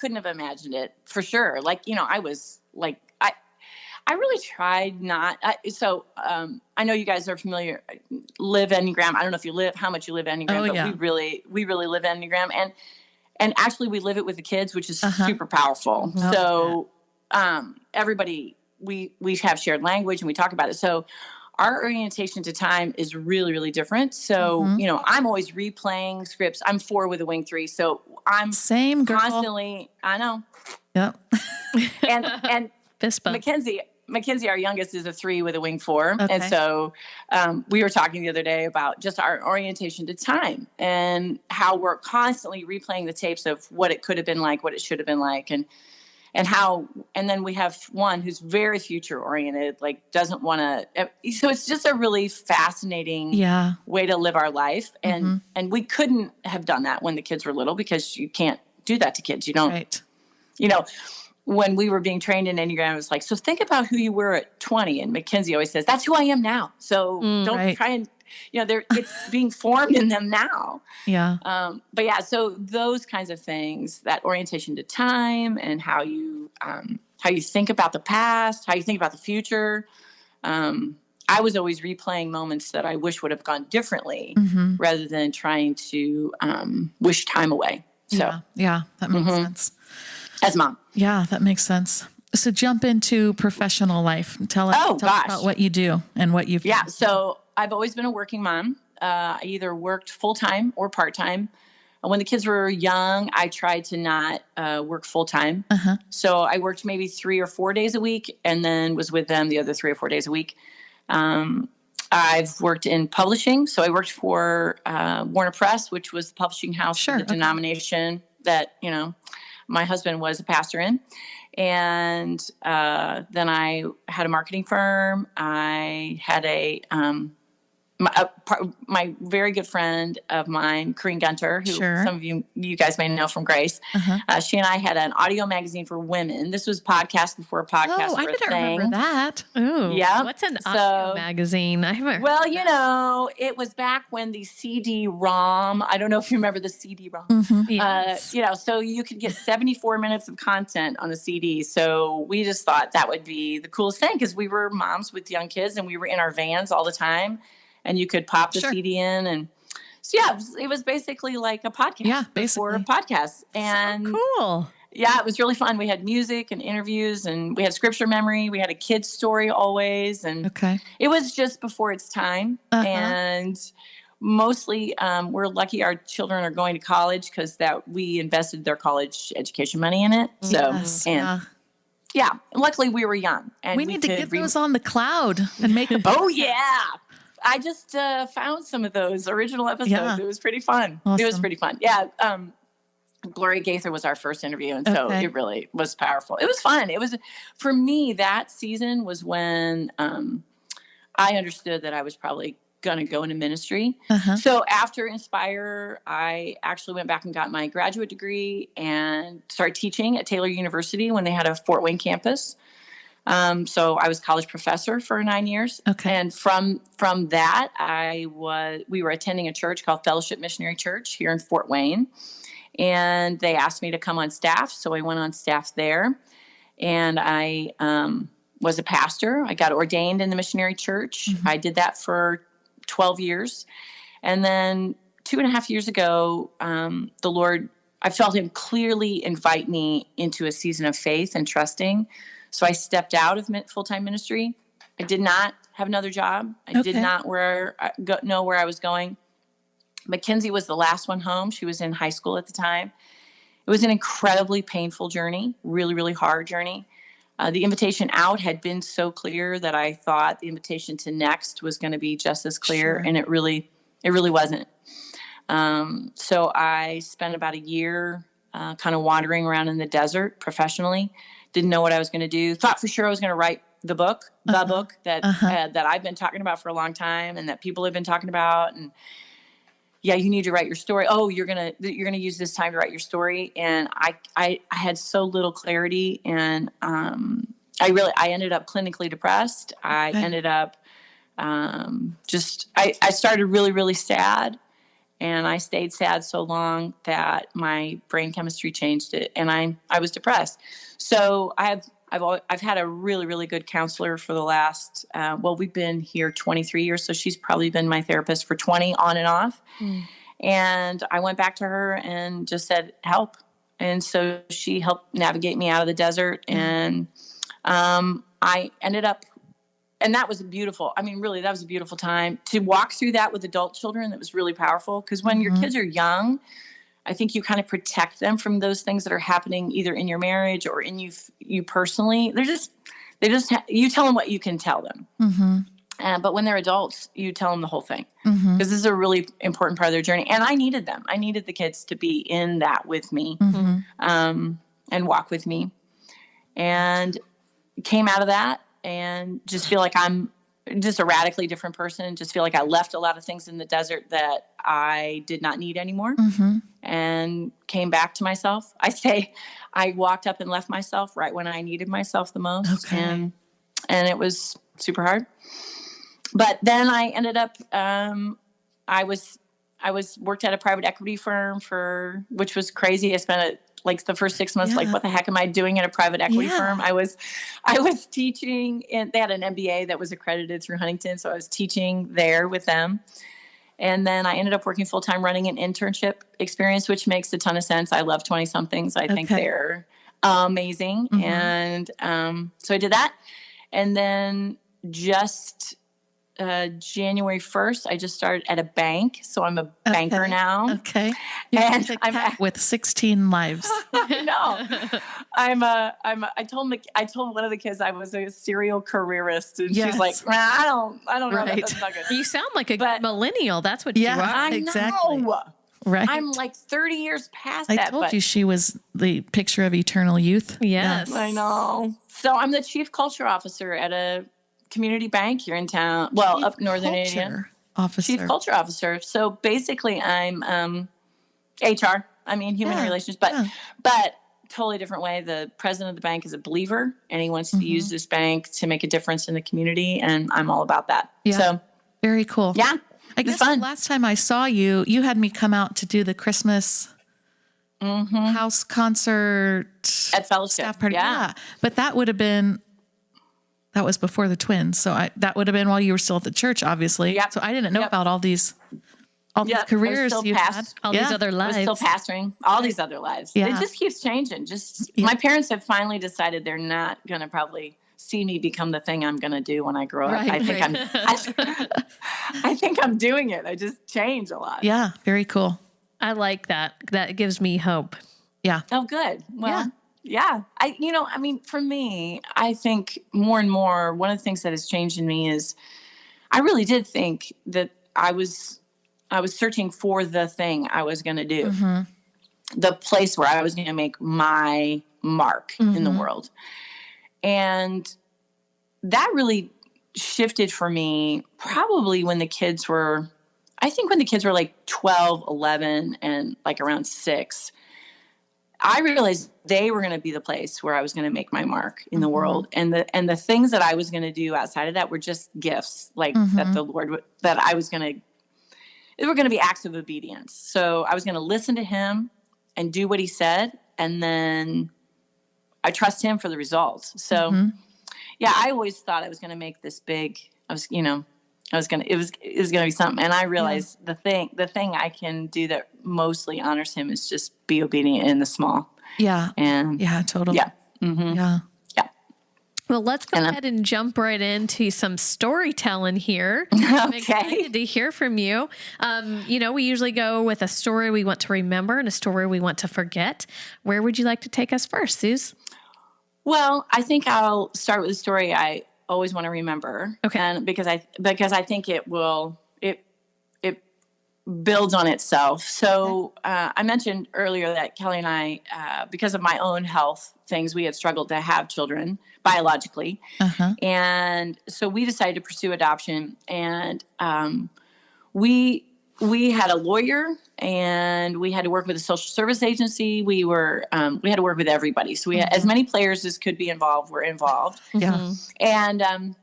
couldn't have imagined it for sure. Like, I was like, I really tried not. I know you guys are familiar. Live Enneagram. I don't know if how much you live Enneagram, but we really live Enneagram, and actually we live it with the kids, which is super powerful. So everybody, we have shared language and we talk about it. So our orientation to time is really, really different. So I'm always replaying scripts. I'm 4 with a wing 3, so I'm same girl. Constantly. I know. Yep. and Mackenzie, our youngest, is a 3 with a wing 4. Okay. And so we were talking the other day about just our orientation to time and how we're constantly replaying the tapes of what it could have been like, what it should have been like. And then we have one who's very future oriented, like doesn't want to. So it's just a really fascinating way to live our life. And we couldn't have done that when the kids were little, because you can't do that to kids. You don't, when we were being trained in Enneagram, it was like, so think about who you were at 20. And Mackenzie always says, that's who I am now. So don't try and, it's being formed in them now. Yeah. But so those kinds of things, that orientation to time and how you think about the past, how you think about the future. I was always replaying moments that I wish would have gone differently rather than trying to wish time away. So yeah, that makes sense. As mom. Yeah, that makes sense. So jump into professional life. Tell us about what you do and what you've done. So I've always been a working mom. I either worked full-time or part-time. When the kids were young, I tried to not work full-time. So I worked maybe 3 or 4 days a week and then was with them the other 3 or 4 days a week. I've worked in publishing. So I worked for Warner Press, which was the publishing house of the denomination that, my husband was a pastor in. And then I had a marketing firm. I had my very good friend of mine, Corinne Gunter, who some of you guys may know from Grace. She and I had an audio magazine for women. This was podcast before podcast. Oh, I didn't remember that. Oh, yeah. What's an audio magazine? I haven't. Well, it was back when the CD-ROM. I don't know if you remember the CD-ROM. Yes. So you could get 74 minutes of content on a CD. So we just thought that would be the coolest thing, because we were moms with young kids and we were in our vans all the time. And you could pop the CD in, and so it was basically like a podcast. Yeah, basically a podcast. And so cool. Yeah, it was really fun. We had music and interviews, and we had scripture memory. We had a kid's story always, and it was just before its time. And mostly, we're lucky our children are going to college, because we invested their college education money in it. So luckily we were young, and we need to get those on the cloud and make them. Oh yeah. I just found some of those original episodes. Yeah. It was pretty fun. Awesome. It was pretty fun. Yeah. Gloria Gaither was our first interview. And so it really was powerful. It was fun. It was, for me, that season was when I understood that I was probably going to go into ministry. So after Inspire, I actually went back and got my graduate degree and started teaching at Taylor University when they had a Fort Wayne campus. So I was college professor for 9 years. Okay. And from that, we were attending a church called Fellowship Missionary Church here in Fort Wayne. And they asked me to come on staff. So I went on staff there, and I was a pastor. I got ordained in the missionary church. Mm-hmm. I did that for 12 years. And then 2.5 years ago, the Lord, I felt him clearly invite me into a season of faith and trusting. So I stepped out of full-time ministry. I did not have another job. I did not know where I was going. Mackenzie was the last one home. She was in high school at the time. It was an incredibly painful journey, really, really hard journey. The invitation out had been so clear that I thought the invitation to next was going to be just as clear, and it really wasn't. So I spent about a year kind of wandering around in the desert professionally. Didn't know what I was going to do. Thought for sure I was going to write the book that I've been talking about for a long time and that people have been talking about. And yeah, you need to write your story. Oh, you're gonna use this time to write your story. And I had so little clarity, and I ended up clinically depressed. I ended up I started really, really sad. And I stayed sad so long that my brain chemistry changed it, and I was depressed. So I've had a really, really good counselor for the last we've been here 23 years, so she's probably been my therapist for 20 on and off. And I went back to her and just said help, and so she helped navigate me out of the desert, and I ended up. And that was that was a beautiful time to walk through that with adult children. That was really powerful, because when your kids are young, I think you kind of protect them from those things that are happening either in your marriage or in you personally. You tell them what you can tell them. Mm-hmm. But when they're adults, you tell them the whole thing, because this is a really important part of their journey. And I needed them. I needed the kids to be in that with me, and walk with me, and came out of that. And just feel like I'm just a radically different person. Just feel like I left a lot of things in the desert that I did not need anymore, and came back to myself. I say I walked up and left myself right when I needed myself the most. And it was super hard. But then I ended up, I worked at a private equity firm which was crazy. I spent the first 6 months, what the heck am I doing in a private equity firm? I was teaching, and they had an MBA that was accredited through Huntington. So I was teaching there with them. And then I ended up working full-time running an internship experience, which makes a ton of sense. I love 20 somethings. I think they're amazing. And, so I did that. And then just, January 1st, I just started at a bank. So I'm a banker now. Okay. And I'm with 16 lives. I know. I told one of the kids I was a serial careerist, and she's like, I don't know. That's not good. You sound like a millennial. That's what you are. I know. Right. I'm like 30 years past that. I told you she was the picture of eternal youth. Yes. I know. So I'm the chief culture officer at a community bank here in town. Well, up northern Indiana. Chief culture officer. So basically I'm HR. I mean, human relations, but totally different way. The president of the bank is a believer, and he wants to use this bank to make a difference in the community. And I'm all about that. Yeah. So very cool. Yeah. I guess the last time I saw you, you had me come out to do the Christmas house concert at Fellowship staff party. Yeah. But that was before the twins. So that would have been while you were still at the church, obviously. Yep. So I didn't know about all these careers you had. All these other lives. I was still pastoring all these other lives. Yeah. It just keeps changing. My parents have finally decided they're not going to probably see me become the thing I'm going to do when I grow up. I think I'm doing it. I just change a lot. Yeah. Very cool. I like that. That gives me hope. Yeah. Oh, good. Well, yeah. For me, I think more and more, one of the things that has changed in me is I really did think that I was searching for the thing I was going to do, the place where I was going to make my mark in the world. And that really shifted for me probably when the kids were like 12, 11, and like around 6. I realized they were going to be the place where I was going to make my mark in the world. And the things that I was going to do outside of that were just gifts, like that the Lord, that I was going to, they were going to be acts of obedience. So I was going to listen to him and do what he said. And then I trust him for the results. So yeah, I always thought I was going to make this big, it was going to be something. And I realized the thing I can do that mostly honors him is just be obedient in the small. Yeah. And yeah, totally. Yeah. Mm-hmm. Yeah. Yeah. Well, let's go ahead and jump right into some storytelling here. I'm excited to hear from you. We usually go with a story we want to remember and a story we want to forget. Where would you like to take us first, Suze? Well, I think I'll start with a story I always want to remember. Okay. And because I think it builds on itself. So I mentioned earlier that Kelly and I, because of my own health things, we had struggled to have children biologically. And so we decided to pursue adoption. And we had a lawyer, and we had to work with a social service agency. We had to work with everybody. So we had as many players as could be involved were involved. Yeah. And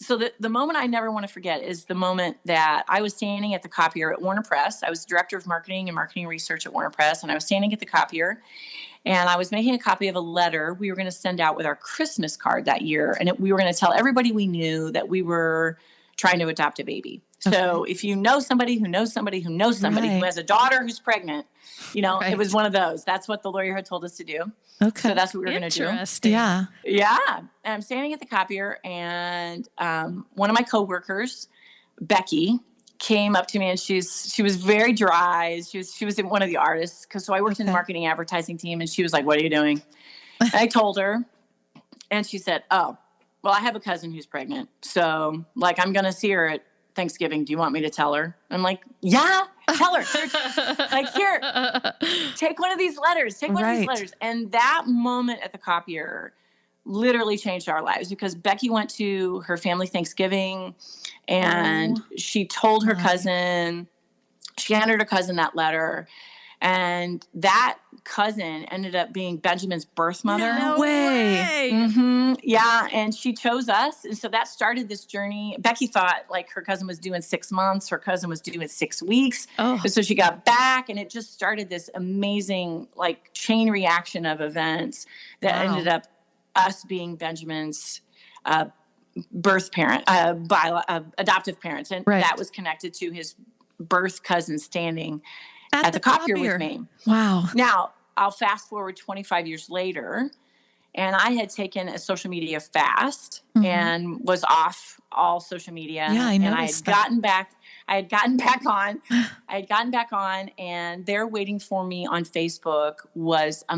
so the moment I never want to forget is the moment that I was standing at the copier at Warner Press. I was director of marketing and marketing research at Warner Press, and I was standing at the copier, and I was making a copy of a letter we were going to send out with our Christmas card that year. And we were going to tell everybody we knew that we were trying to adopt a baby. So if you know somebody who knows somebody who knows somebody who has a daughter who's pregnant, it was one of those. That's what the lawyer had told us to do. Okay. So that's what we were going to do. Interesting. Yeah. Yeah. And I'm standing at the copier, and one of my coworkers, Becky, came up to me, and she was very dry. She was one of the artists. So I worked in the marketing advertising team, and she was like, "What are you doing?" And I told her, and she said, "Oh, well, I have a cousin who's pregnant. So I'm going to see her at Thanksgiving. Do you want me to tell her?" I'm like, "Yeah, tell her." Here, take one of these letters. Take one of these letters. And that moment at the copier literally changed our lives, because Becky went to her family Thanksgiving, and she told her cousin, she handed her cousin that letter. And that cousin ended up being Benjamin's birth mother. No way. Yeah. And she chose us. And so that started this journey. Becky thought her cousin was due in 6 months. Her cousin was due in 6 weeks. And so she got back, and it just started this amazing chain reaction of events that ended up us being Benjamin's birth parent, adoptive parents. And that was connected to his birth cousin standing at the copier with me. Wow. Now, I'll fast forward 25 years later, and I had taken a social media fast and was off all social media. Yeah, I noticed and I had gotten back on, and there waiting for me on Facebook was a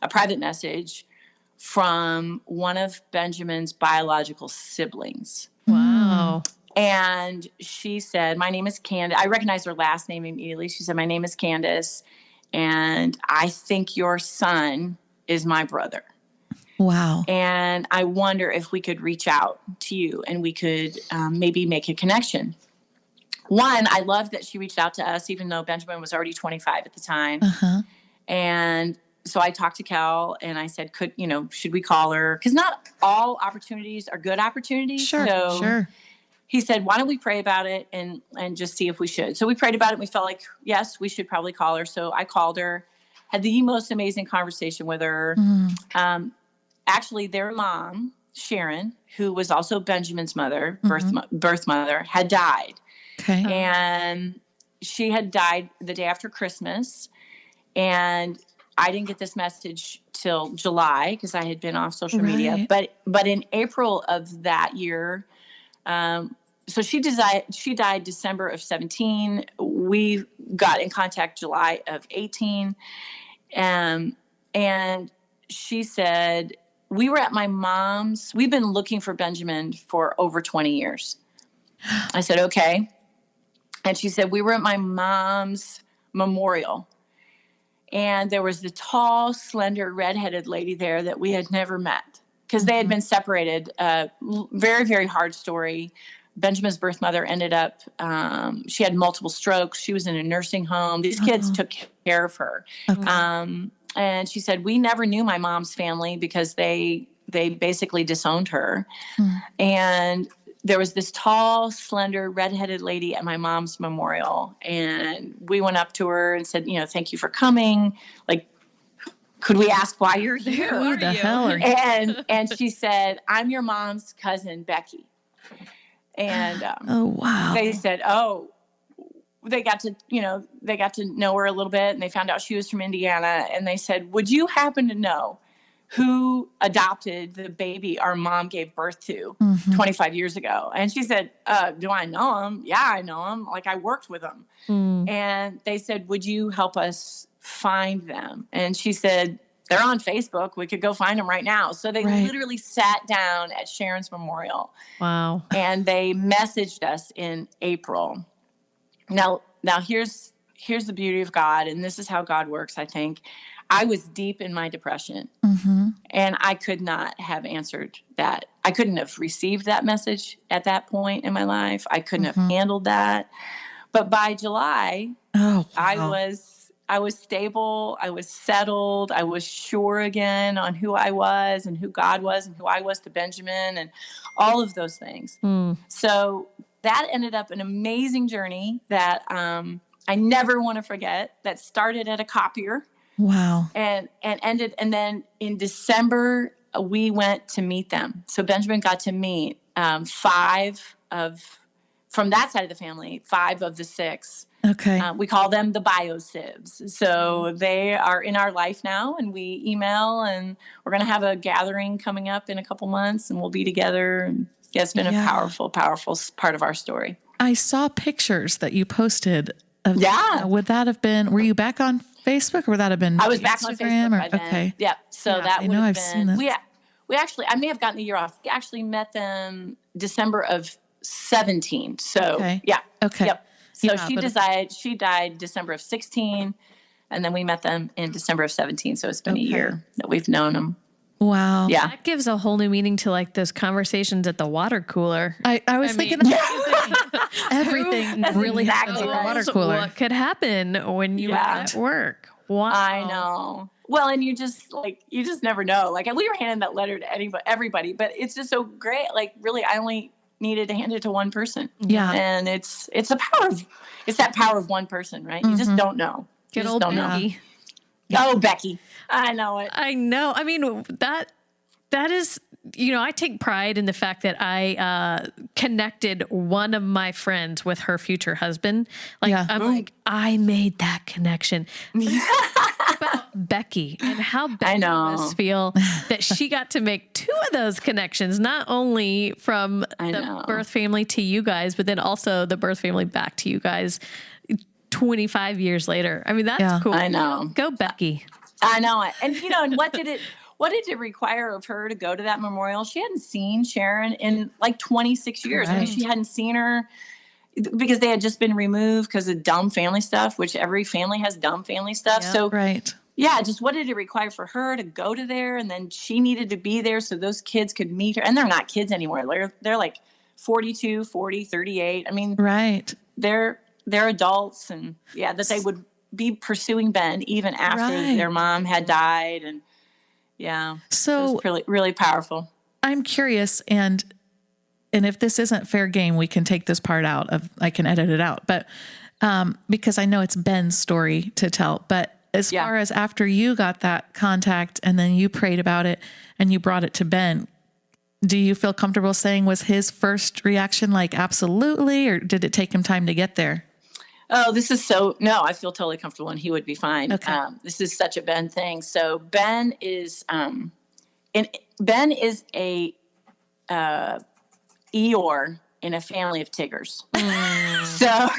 private message from one of Benjamin's biological siblings. Wow. And she said, "My name is Candace." I recognized her last name immediately. She said, "My name is Candace, and I think your son is my brother." Wow. And I wonder if we could reach out to you and we could maybe make a connection. One, I love that she reached out to us, even though Benjamin was already 25 at the time. And so I talked to Cal, and I said, should we call her? Because not all opportunities are good opportunities. Sure. He said, "Why don't we pray about it and just see if we should?" So we prayed about it, and we felt like, yes, we should probably call her. So I called her, had the most amazing conversation with her. Actually, their mom, Sharon, who was also Benjamin's mother, birth mother, had died. Okay. And she had died the day after Christmas. And I didn't get this message till July, because I had been off social media. But in April of that year, so she died December of 17. We got in contact July of 18. And she said, "We were at my mom's. We've been looking for Benjamin for over 20 years. I said, "Okay." And she said, "We were at my mom's memorial, and there was the tall, slender, redheaded lady there that we had never met, because they had been separated. Very, very hard story. Benjamin's birth mother ended up, she had multiple strokes. She was in a nursing home. These kids took care of her. Okay. And she said, we never knew my mom's family because they basically disowned her. And there was this tall, slender, redheaded lady at my mom's memorial. And we went up to her and said, thank you for coming. Like, could we ask why you're here? Who the hell are you? And she said, I'm your mom's cousin, Becky. And oh, wow. They said, they got to know her a little bit, and they found out she was from Indiana. And they said, would you happen to know who adopted the baby our mom gave birth to 25 years ago? And she said, do I know him? Yeah, I know him. Like, I worked with him. And they said, would you help us find them? And she said, they're on Facebook. We could go find them right now. So they literally sat down at Sharon's memorial. Wow. And they messaged us in April. Now here's the beauty of God, and this is how God works, I think. I was deep in my depression, and I could not have answered that. I couldn't have received that message at that point in my life. I couldn't have handled that. But by July, I was stable. I was settled. I was sure again on who I was and who God was and who I was to Benjamin and all of those things. So that ended up an amazing journey that I never want to forget, that started at a copier. Wow. And ended. And then in December, we went to meet them. So Benjamin got to meet from that side of the family, 5 of the 6. Okay. We call them the biosibs. So they are in our life now, and we email, and we're going to have a gathering coming up in a couple months, and we'll be together. And yeah, it's been a powerful, powerful part of our story. I saw pictures that you posted. Would that have been, were you back on Facebook, or would that have been I was back on Facebook by then. Okay. Yeah. So that would have been, seen that. We actually, I may have gotten a year off. We actually met them December of 17. So yeah. Okay. Yep. So she died December of 16, and then we met them in December of 17. So it's been a year that we've known them. Wow. Yeah. That gives a whole new meaning to like those conversations at the water cooler. I was thinking everything really happens at the water cooler. What could happen when you were at work? Wow. I know. Well, and you just never know. Like, we were handing that letter to everybody, but it's just so great. Like, really, I only needed to hand it to one person. Yeah. And it's that power of one person, right? You just don't know. Good old Becky. Oh, Becky. I know it. I know. I mean, that is, I take pride in the fact that I connected one of my friends with her future husband. I'm like, I made that connection. About Becky and how Becky must feel that she got to make 2 of those connections, not only from the birth family to you guys, but then also the birth family back to you guys 25 years later. I mean, that's cool. I know. Go Becky. I know it. And and what did it require of her to go to that memorial? She hadn't seen Sharon in like 26 years. Right. I mean, she hadn't seen her because they had just been removed because of dumb family stuff, which every family has dumb family stuff. Yep, so just what did it require for her to go to there? And then she needed to be there so those kids could meet her. And they're not kids anymore. They're like 42, 40, 38. I mean, they're adults, and that they would be pursuing Ben even after their mom had died. And so it's really, really powerful. I'm curious, and if this isn't fair game, we can take this part out I can edit it out, but because I know it's Ben's story to tell. But as far as after you got that contact and then you prayed about it and you brought it to Ben, do you feel comfortable saying was his first reaction like absolutely, or did it take him time to get there? Oh, no, I feel totally comfortable, and he would be fine. Okay. This is such a Ben thing. So Ben is a Eeyore in a family of Tiggers. So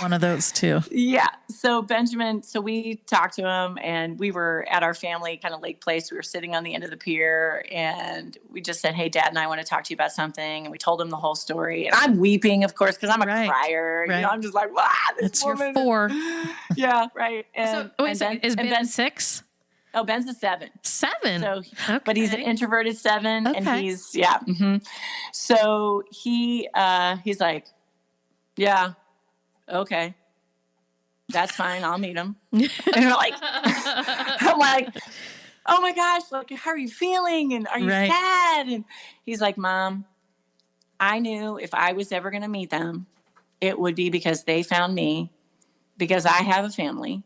one of those too. Yeah. So Benjamin, we talked to him, and we were at our family kind of lake place. We were sitting on the end of the pier, and we just said, hey, Dad and I want to talk to you about something. And we told him the whole story, and I'm weeping, of course, because I'm a crier. Right. I'm just like, wow, it's woman. Your 4. Yeah. Right. And, is Ben 6? Oh, Ben's a 7. 7. So, okay. But he's an introverted 7, Okay. and he's So he's like, yeah, okay, that's fine. I'll meet him. And we're like, I'm like, oh my gosh, like, how are you feeling? And are you sad? And he's like, Mom, I knew if I was ever going to meet them, it would be because they found me, because I have a family,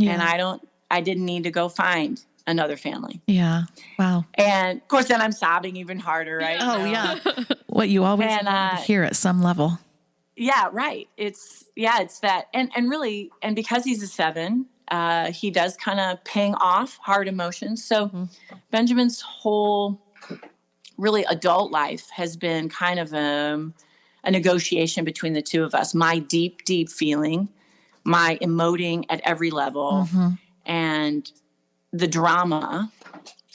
and I didn't need to go find another family. Yeah. Wow. And of course, then I'm sobbing even harder, right? Oh, yeah. What you always wanted to hear at some level. Yeah, right. It's that. And really, and because he's a 7, he does kind of ping off hard emotions. So Benjamin's whole really adult life has been kind of a negotiation between the two of us. My deep, deep feeling, my emoting at every level, and the drama.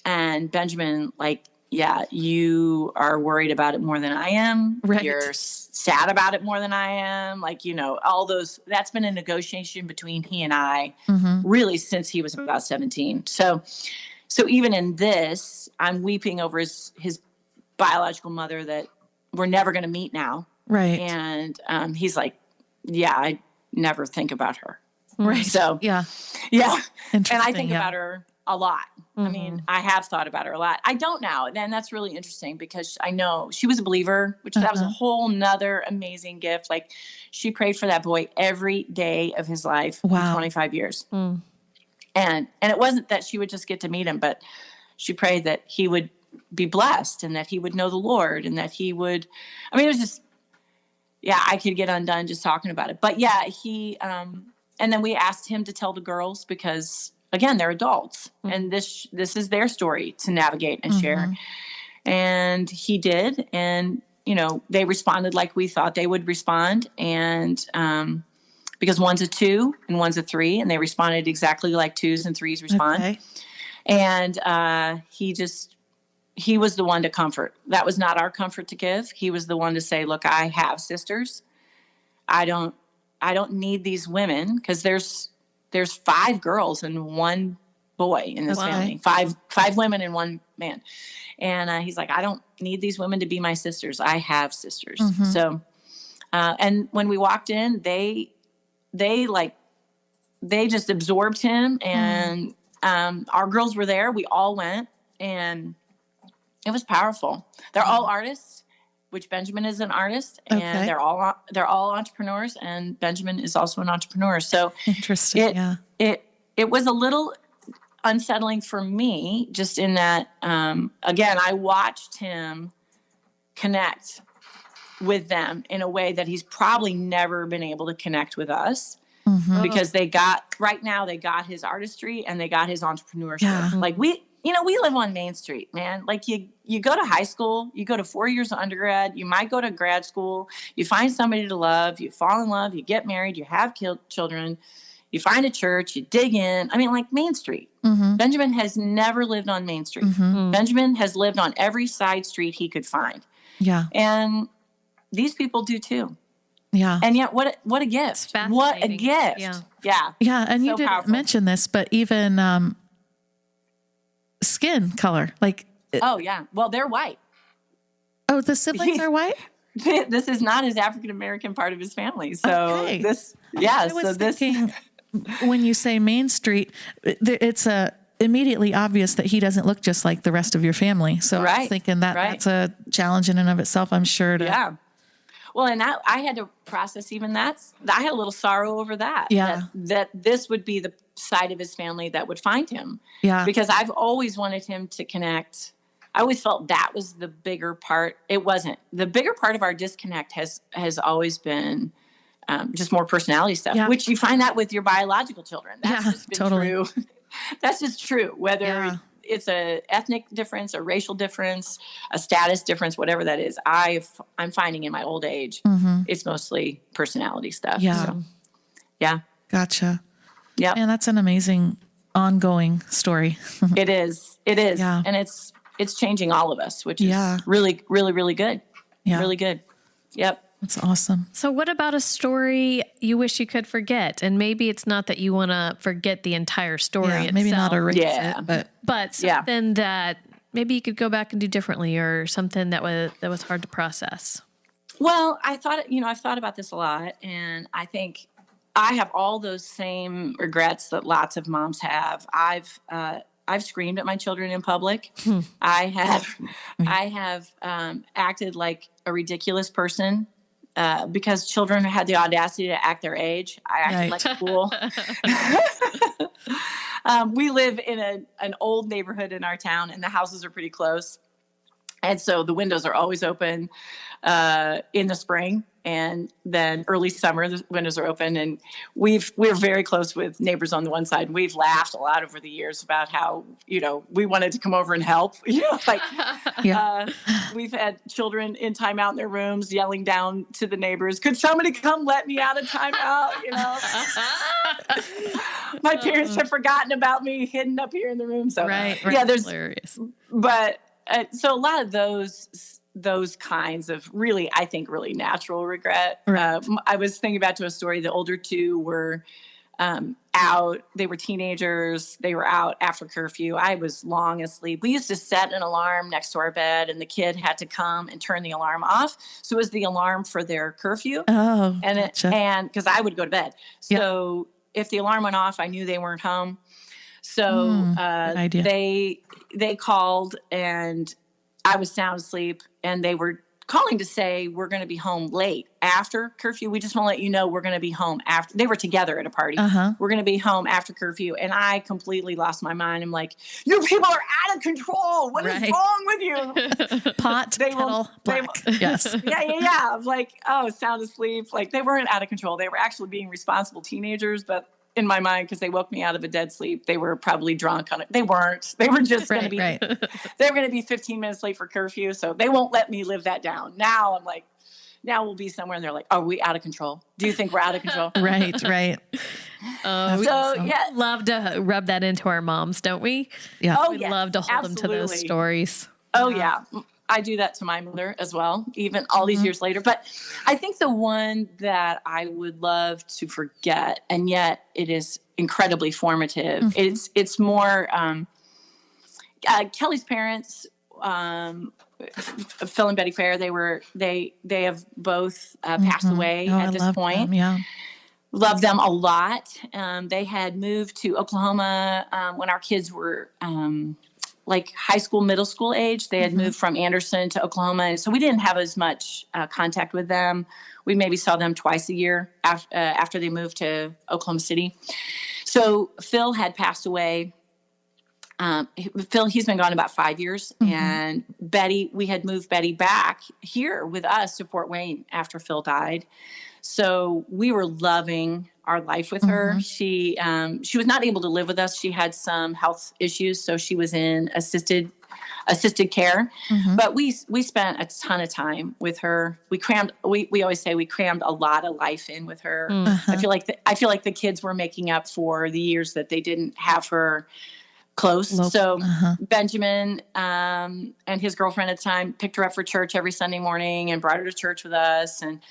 And Benjamin, like, yeah, you are worried about it more than I am. Right. You're sad about it more than I am. Like, all those, that's been a negotiation between he and I really since he was about 17. So even in this, I'm weeping over his biological mother that we're never going to meet now. Right. And he's like, yeah, I never think about her. Right. So, yeah. And I think about her a lot. I mean, I have thought about her a lot. I don't now. And that's really interesting because I know she was a believer, which that was a whole nother amazing gift. Like, she prayed for that boy every day of his life for 25 years. And it wasn't that she would just get to meet him, but she prayed that he would be blessed and that he would know the Lord and that he would, I mean, it was just, I could get undone just talking about it. But he, and then we asked him to tell the girls because, again, they're adults and this is their story to navigate and share. And he did. And, they responded like we thought they would respond. And, because one's a 2 and one's a 3, and they responded exactly like 2s and 3s respond. Okay. And, he was the one to comfort. That was not our comfort to give. He was the one to say, look, I have sisters. I don't need these women, because there's 5 girls and 1 boy in this family, 5 women and 1 man. And he's like, I don't need these women to be my sisters. I have sisters. So, and when we walked in, they just absorbed him, and our girls were there. We all went, and it was powerful. They're all artists, which Benjamin is an artist, and they're all entrepreneurs, and Benjamin is also an entrepreneur. So interesting. It was a little unsettling for me, just in that, again, I watched him connect with them in a way that he's probably never been able to connect with us, because they got his artistry and they got his entrepreneurship. Yeah. Like we live on Main Street, man. Like you go to high school, you go to 4 years of undergrad, you might go to grad school, you find somebody to love, you fall in love, you get married, you have children, you find a church, you dig in. I mean, like Main Street. Benjamin has never lived on Main Street. Benjamin has lived on every side street he could find. Yeah. And these people do too. Yeah. And yet what a gift. What a gift. Yeah. Yeah. Yeah. And so you didn't mention this, but even skin color. Like oh yeah. Well, they're white. Oh, the siblings are white? This is not his African American part of his family. So thinking, when you say Main Street, it's immediately obvious that he doesn't look just like the rest of your family. So I was thinking that's a challenge in and of itself, I'm sure. Yeah. Well, and I had to process even that. I had a little sorrow over that. Yeah. That this would be the side of his family that would find him. Yeah. Because I've always wanted him to connect. I always felt that was the bigger part. It wasn't. The bigger part of our disconnect has always been just more personality stuff, which you find that with your biological children. That's just been true. That's just true. Whether it's a ethnic difference, a racial difference, a status difference, whatever that is, I'm finding in my old age, it's mostly personality stuff. Yeah. So, yeah. Gotcha. Yeah. And that's an amazing ongoing story. It is. Yeah. And it's changing all of us, which is really, really, really good. Yeah. Really good. Yep. That's awesome. So what about a story you wish you could forget? And maybe it's not that you want to forget the entire story itself. Maybe not erase it, but something that maybe you could go back and do differently, or something that was hard to process. Well, I've thought about this a lot, and I think I have all those same regrets that lots of moms have. I've screamed at my children in public. I have acted like a ridiculous person because children had the audacity to act their age. I acted like a fool. We live in an old neighborhood in our town, and the houses are pretty close. And so the windows are always open in the spring, and then early summer, the windows are open. And we're very close with neighbors on the one side. We've laughed a lot over the years about how, we wanted to come over and help. We've had children in timeout in their rooms yelling down to the neighbors, "Could somebody come let me out of timeout?" My parents have forgotten about me hidden up here in the room. So right. There's hilarious. But so a lot of those kinds of really natural regret. Right. I was thinking back to a story. The older two were out. They were teenagers. They were out after curfew. I was long asleep. We used to set an alarm next to our bed, and the kid had to come and turn the alarm off. So it was the alarm for their curfew. Oh, and gotcha. And because I would go to bed. So if the alarm went off, I knew they weren't home. So good idea. They called, and I was sound asleep, and they were calling to say, "We're going to be home late after curfew. We just want to let you know we're going to be home after." They were together at a party. "We're going to be home after curfew." And I completely lost my mind. I'm like, "You people are out of control. What is wrong with you?" Pot, kettle, black. Yes. Yeah. I'm like, oh, sound asleep. Like, they weren't out of control. They were actually being responsible teenagers, but in my mind, because they woke me out of a dead sleep, they were probably drunk on it. They weren't. They were just going to be. They were going to be 15 minutes late for curfew, so they won't let me live that down. Now I'm like, now we'll be somewhere, and they're like, "Are we out of control? Do you think we're out of control?" Right. Love to rub that into our moms, don't we? Yeah. We love to hold them to those stories. Oh yeah. I do that to my mother as well, even all these years later. But I think the one that I would love to forget, and yet it is incredibly formative, it's more Kelly's parents, Phil and Betty Fair. They have both passed away at this point. Love them a lot. They had moved to Oklahoma when our kids were like high school, middle school age. They had moved from Anderson to Oklahoma. And so we didn't have as much contact with them. We maybe saw them twice a year after they moved to Oklahoma City. So Phil had passed away. He's been gone about 5 years. And Betty, we had moved Betty back here with us to Fort Wayne after Phil died. So we were loving our life with her. She was not able to live with us. She had some health issues, so she was in assisted care. But we spent a ton of time with her. We always say we crammed a lot of life in with her. I feel like the kids were making up for the years that they didn't have her close. So Benjamin and his girlfriend at the time picked her up for church every Sunday morning and brought her to church with us. And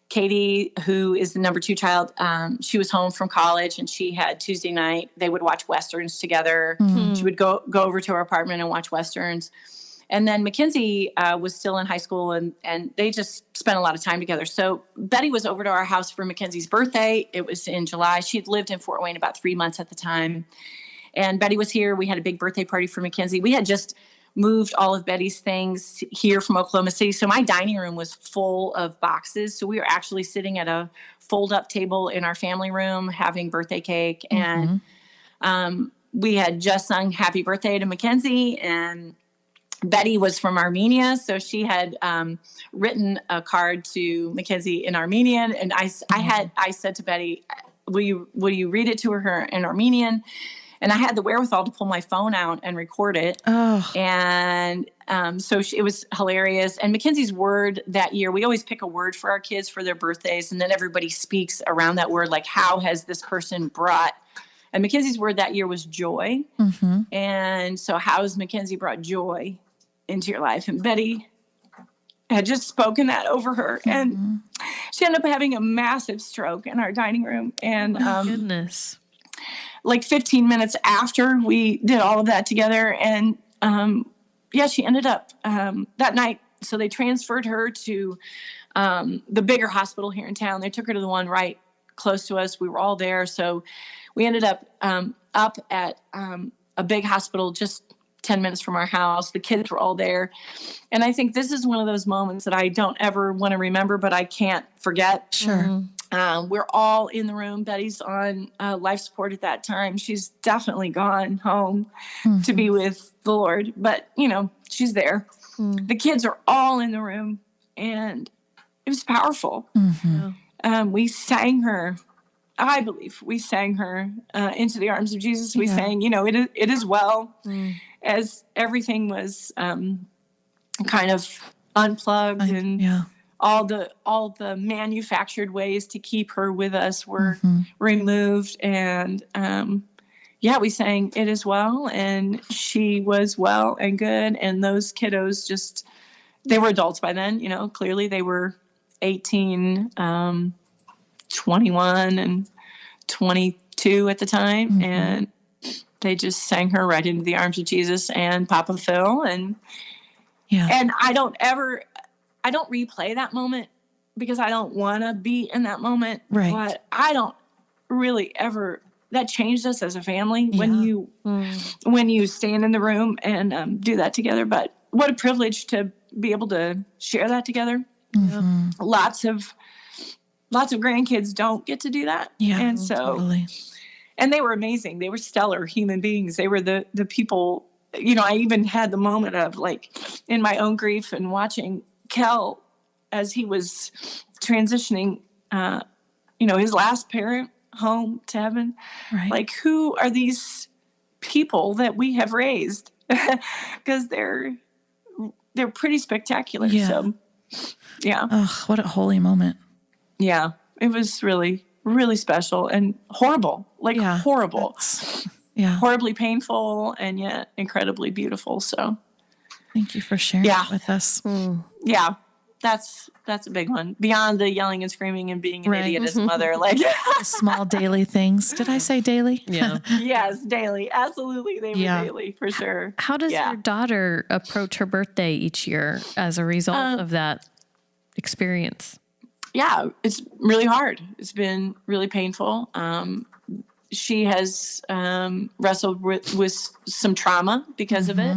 Katie, who is the number 2 child, she was home from college, and she had Tuesday night. They would watch Westerns together. She would go over to her apartment and watch Westerns. And then Mackenzie was still in high school, and they just spent a lot of time together. So Betty was over to our house for Mackenzie's birthday. It was in July. She'd lived in Fort Wayne about 3 months at the time. And Betty was here. We had a big birthday party for Mackenzie. We had just moved all of Betty's things here from Oklahoma City. So my dining room was full of boxes. So we were actually sitting at a fold-up table in our family room having birthday cake. And we had just sung happy birthday to Mackenzie. And Betty was from Armenia. So she had written a card to Mackenzie in Armenian. And I said to Betty, will you read it to her in Armenian? And I had the wherewithal to pull my phone out and record it. And so it was hilarious. And Mackenzie's word that year, we always pick a word for our kids for their birthdays. And then everybody speaks around that word, like, how has this person brought? And Mackenzie's word that year was joy. And so how has Mackenzie brought joy into your life? And Betty had just spoken that over her. And she ended up having a massive stroke in our dining room. And Goodness. like 15 minutes after we did all of that together. And she ended up that night. So they transferred her to the bigger hospital here in town. They took her to the one right close to us. We were all there. So we ended up at a big hospital just 10 minutes from our house. The kids were all there. And I think this is one of those moments that I don't ever want to remember, but I can't forget. Sure. We're all in the room. Betty's on life support at that time. She's definitely gone home to be with the Lord, but she's there. The kids are all in the room, and it was powerful. We sang her, I believe we sang her into the arms of Jesus. We sang, it is well, as everything was kind of unplugged and all the manufactured ways to keep her with us were removed. And we sang It Is Well, and she was well and good. And those kiddos they were adults by then, clearly they were 18, 21 and 22 at the time. And they just sang her right into the arms of Jesus and Papa Phil. And I don't replay that moment because I don't want to be in that moment. Right. But I don't really ever, that changed us as a family when you stand in the room and do that together. But what a privilege to be able to share that together. Lots of grandkids don't get to do that. Yeah. And so, totally. And they were amazing. They were stellar human beings. They were the people, I even had the moment of like in my own grief and watching Kel as he was transitioning, his last parent home to heaven. Right. Like, who are these people that we have raised? Because they're pretty spectacular. Yeah. So, yeah. Oh, what a holy moment. Yeah. It was really, really special and horrible. Like horrible. Horribly painful and yet incredibly beautiful. So thank you for sharing it with us. Yeah. That's a big one. Beyond the yelling and screaming and being an idiot as a mother, like small daily things. Did I say daily? Yeah. Yes, daily. Absolutely. They were daily for sure. How does your daughter approach her birthday each year as a result of that experience? Yeah, it's really hard. It's been really painful. She has wrestled with some trauma because of it.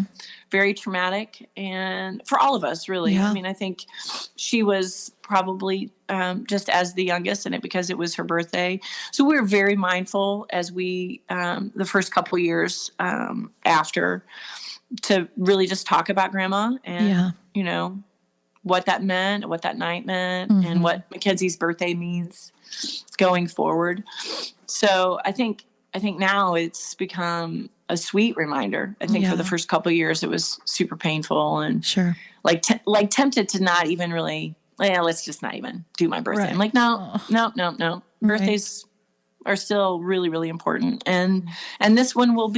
Very traumatic. And for all of us, really. Yeah. I mean, I think she was probably just as the youngest, and because it was her birthday. So we were very mindful as we, the first couple years after, to really just talk about Grandma and, what that meant, what that night meant, and what Mackenzie's birthday means going forward. So I think now it's become a sweet reminder. I think for the first couple of years it was super painful and like tempted to not even really, let's just not even do my birthday. Right. I'm like, no. Birthdays are still really, really important. And this one will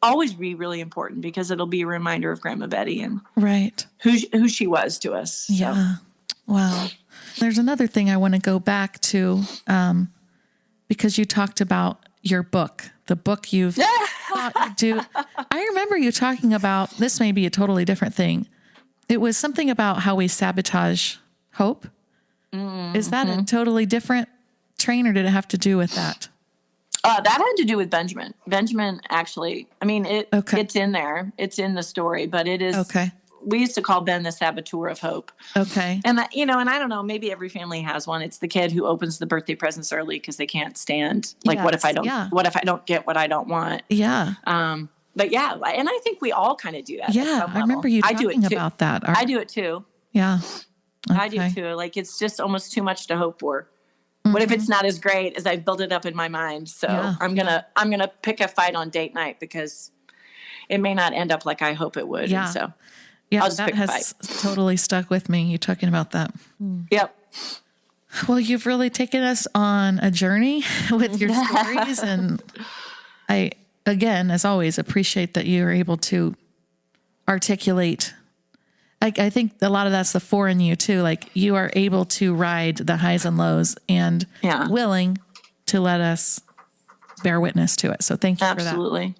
always be really important because it'll be a reminder of Grandma Betty and who she was to us. So. Yeah. Wow. There's another thing I want to go back to, because you talked about your book, the book you've thought you do. I remember you talking about, this may be a totally different thing. It was something about how we sabotage hope. Is that a totally different train, or did it have to do with that? That had to do with Benjamin. Benjamin, actually, I mean, it's in there. It's in the story, but it is. Okay. We used to call Ben the saboteur of hope. Okay. And and I don't know, maybe every family has one. It's the kid who opens the birthday presents early because they can't stand. Like, what if I don't get what I don't want? Yeah. But yeah, and I think we all kind of do that. Yeah. I remember you talking about that. I do it too. Yeah. Okay. I do too. Like, it's just almost too much to hope for. What if it's not as great as I've built it up in my mind? So I'm gonna pick a fight on date night because it may not end up like I hope it would. Yeah. And so I'll just pick a fight. Totally stuck with me. You talking about that? Yep. Well, you've really taken us on a journey with your stories, and I, again, as always, appreciate that you are able to articulate I think a lot of that's the 4 in you too. Like you are able to ride the highs and lows and willing to let us bear witness to it. So thank you for that. Absolutely.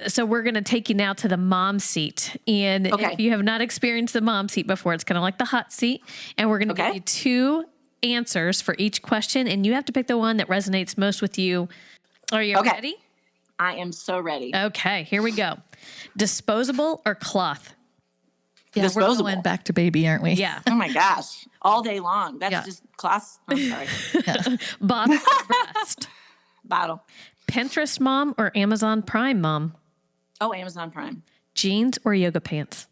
So we're going to take you now to the mom seat. And if you have not experienced the mom seat before, it's kind of like the hot seat. And we're going to give you 2 answers for each question. And you have to pick the one that resonates most with you. Are you ready? I am so ready. Okay, here we go. Disposable or cloth? Yeah, Disposable. we're going back to baby, aren't we? Yeah. Oh my gosh. All day long. That's just class. I'm sorry. Bottle or breast? Bottle. Pinterest mom or Amazon Prime mom? Oh, Amazon Prime. Jeans or yoga pants?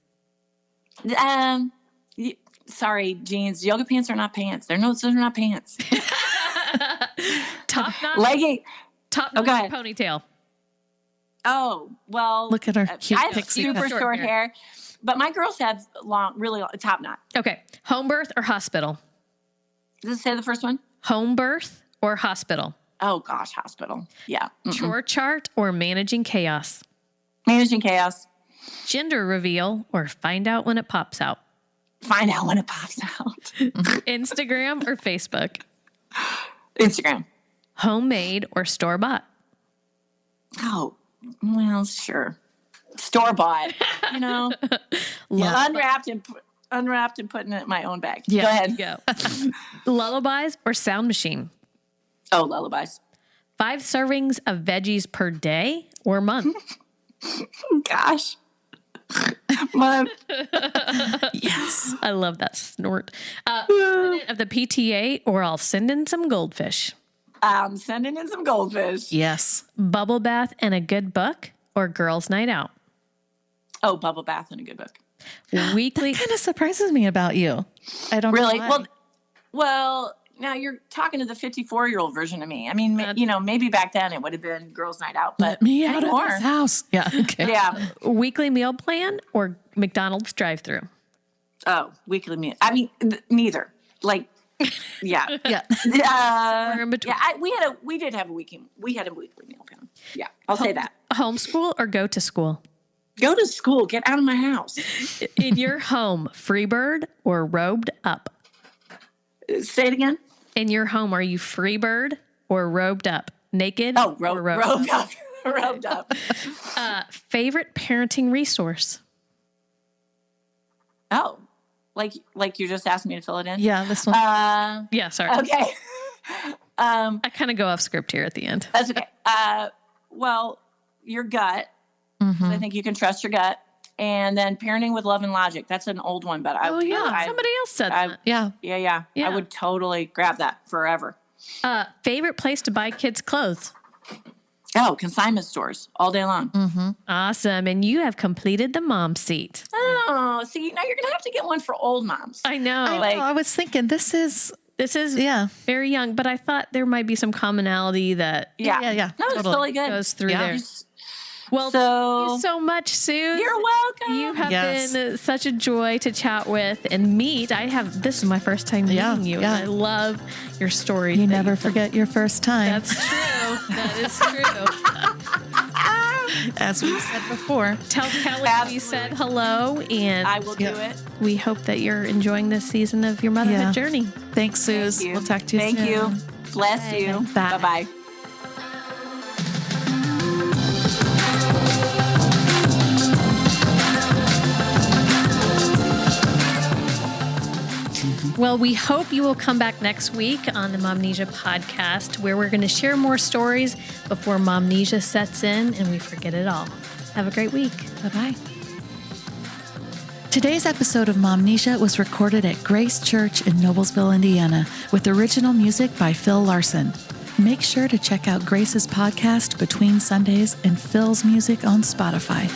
Sorry, jeans. Yoga pants are not pants. They're not pants. Top knot? Legging. Top knot or ponytail? Oh, well. Look at her cute I have pixie super short hair. But my girls have really long, top knot. Okay. Home birth or hospital? Does it say the first one? Home birth or hospital? Oh, gosh, hospital. Yeah. Chore chart or managing chaos? Managing chaos. Gender reveal or find out when it pops out? Find out when it pops out. Instagram or Facebook? Instagram. Homemade or store-bought? Oh, well, sure. Store-bought. Unwrapped and putting it in my own bag. Yeah, go ahead. Go. Lullabies or sound machine? Oh, lullabies. 5 servings of veggies per day or month? Gosh. Month. Yes. I love that snort. President of the PTA or I'll send in some goldfish? I'm sending in some goldfish. Yes. Bubble bath and a good book or girls' night out? Oh, bubble bath and a good book. Weekly. That kind of surprises me about you. I don't really. know why. Well. Now you're talking to the 54-year-old version of me. I mean, maybe back then it would have been girls' night out, but let me out anymore. of this house. Yeah. Okay. Yeah. Weekly meal plan or McDonald's drive-through? Oh, weekly meal. I mean, neither. Like, yeah. Yeah. Somewhere in between. Yeah. We had a weekly meal plan. Yeah. I'll say that. Homeschool or go to school? Go to school. Get out of my house. In your home, Freebird or robed up? Say it again. In your home, are you Freebird or robed up? Naked? Oh, or robed up. Robed up. Favorite parenting resource? Oh, like you just asked me to fill it in? Yeah, this one. Yeah, sorry. Okay. I kind of go off script here at the end. That's okay. Well, your gut. I think you can trust your gut. And then parenting with love and logic. That's an old one, but somebody else said that. Yeah. I would totally grab that forever. Favorite place to buy kids' clothes? Oh, consignment stores all day long. Awesome. And you have completed the mom seat. Oh, see, now you're going to have to get one for old moms. I know. I was thinking this is very young, but I thought there might be some commonality that Yeah. No, it's totally good. goes through there. Well, thank you so much, Sue. You're welcome. You have been such a joy to chat with and meet. This is my first time meeting you. Yeah. And I love your story. You never forget your first time. That's true. That is true. As we said before. Tell Kelly we said hello, and I will do it. We hope that you're enjoying this season of your motherhood journey. Thanks, Suze. Thank you. We'll talk to you soon. Thank you. Bless you. Bye. Bye-bye. Well, we hope you will come back next week on the Momnesia podcast, where we're going to share more stories before Momnesia sets in and we forget it all. Have a great week. Bye-bye. Today's episode of Momnesia was recorded at Grace Church in Noblesville, Indiana, with original music by Phil Larson. Make sure to check out Grace's podcast Between Sundays and Phil's music on Spotify.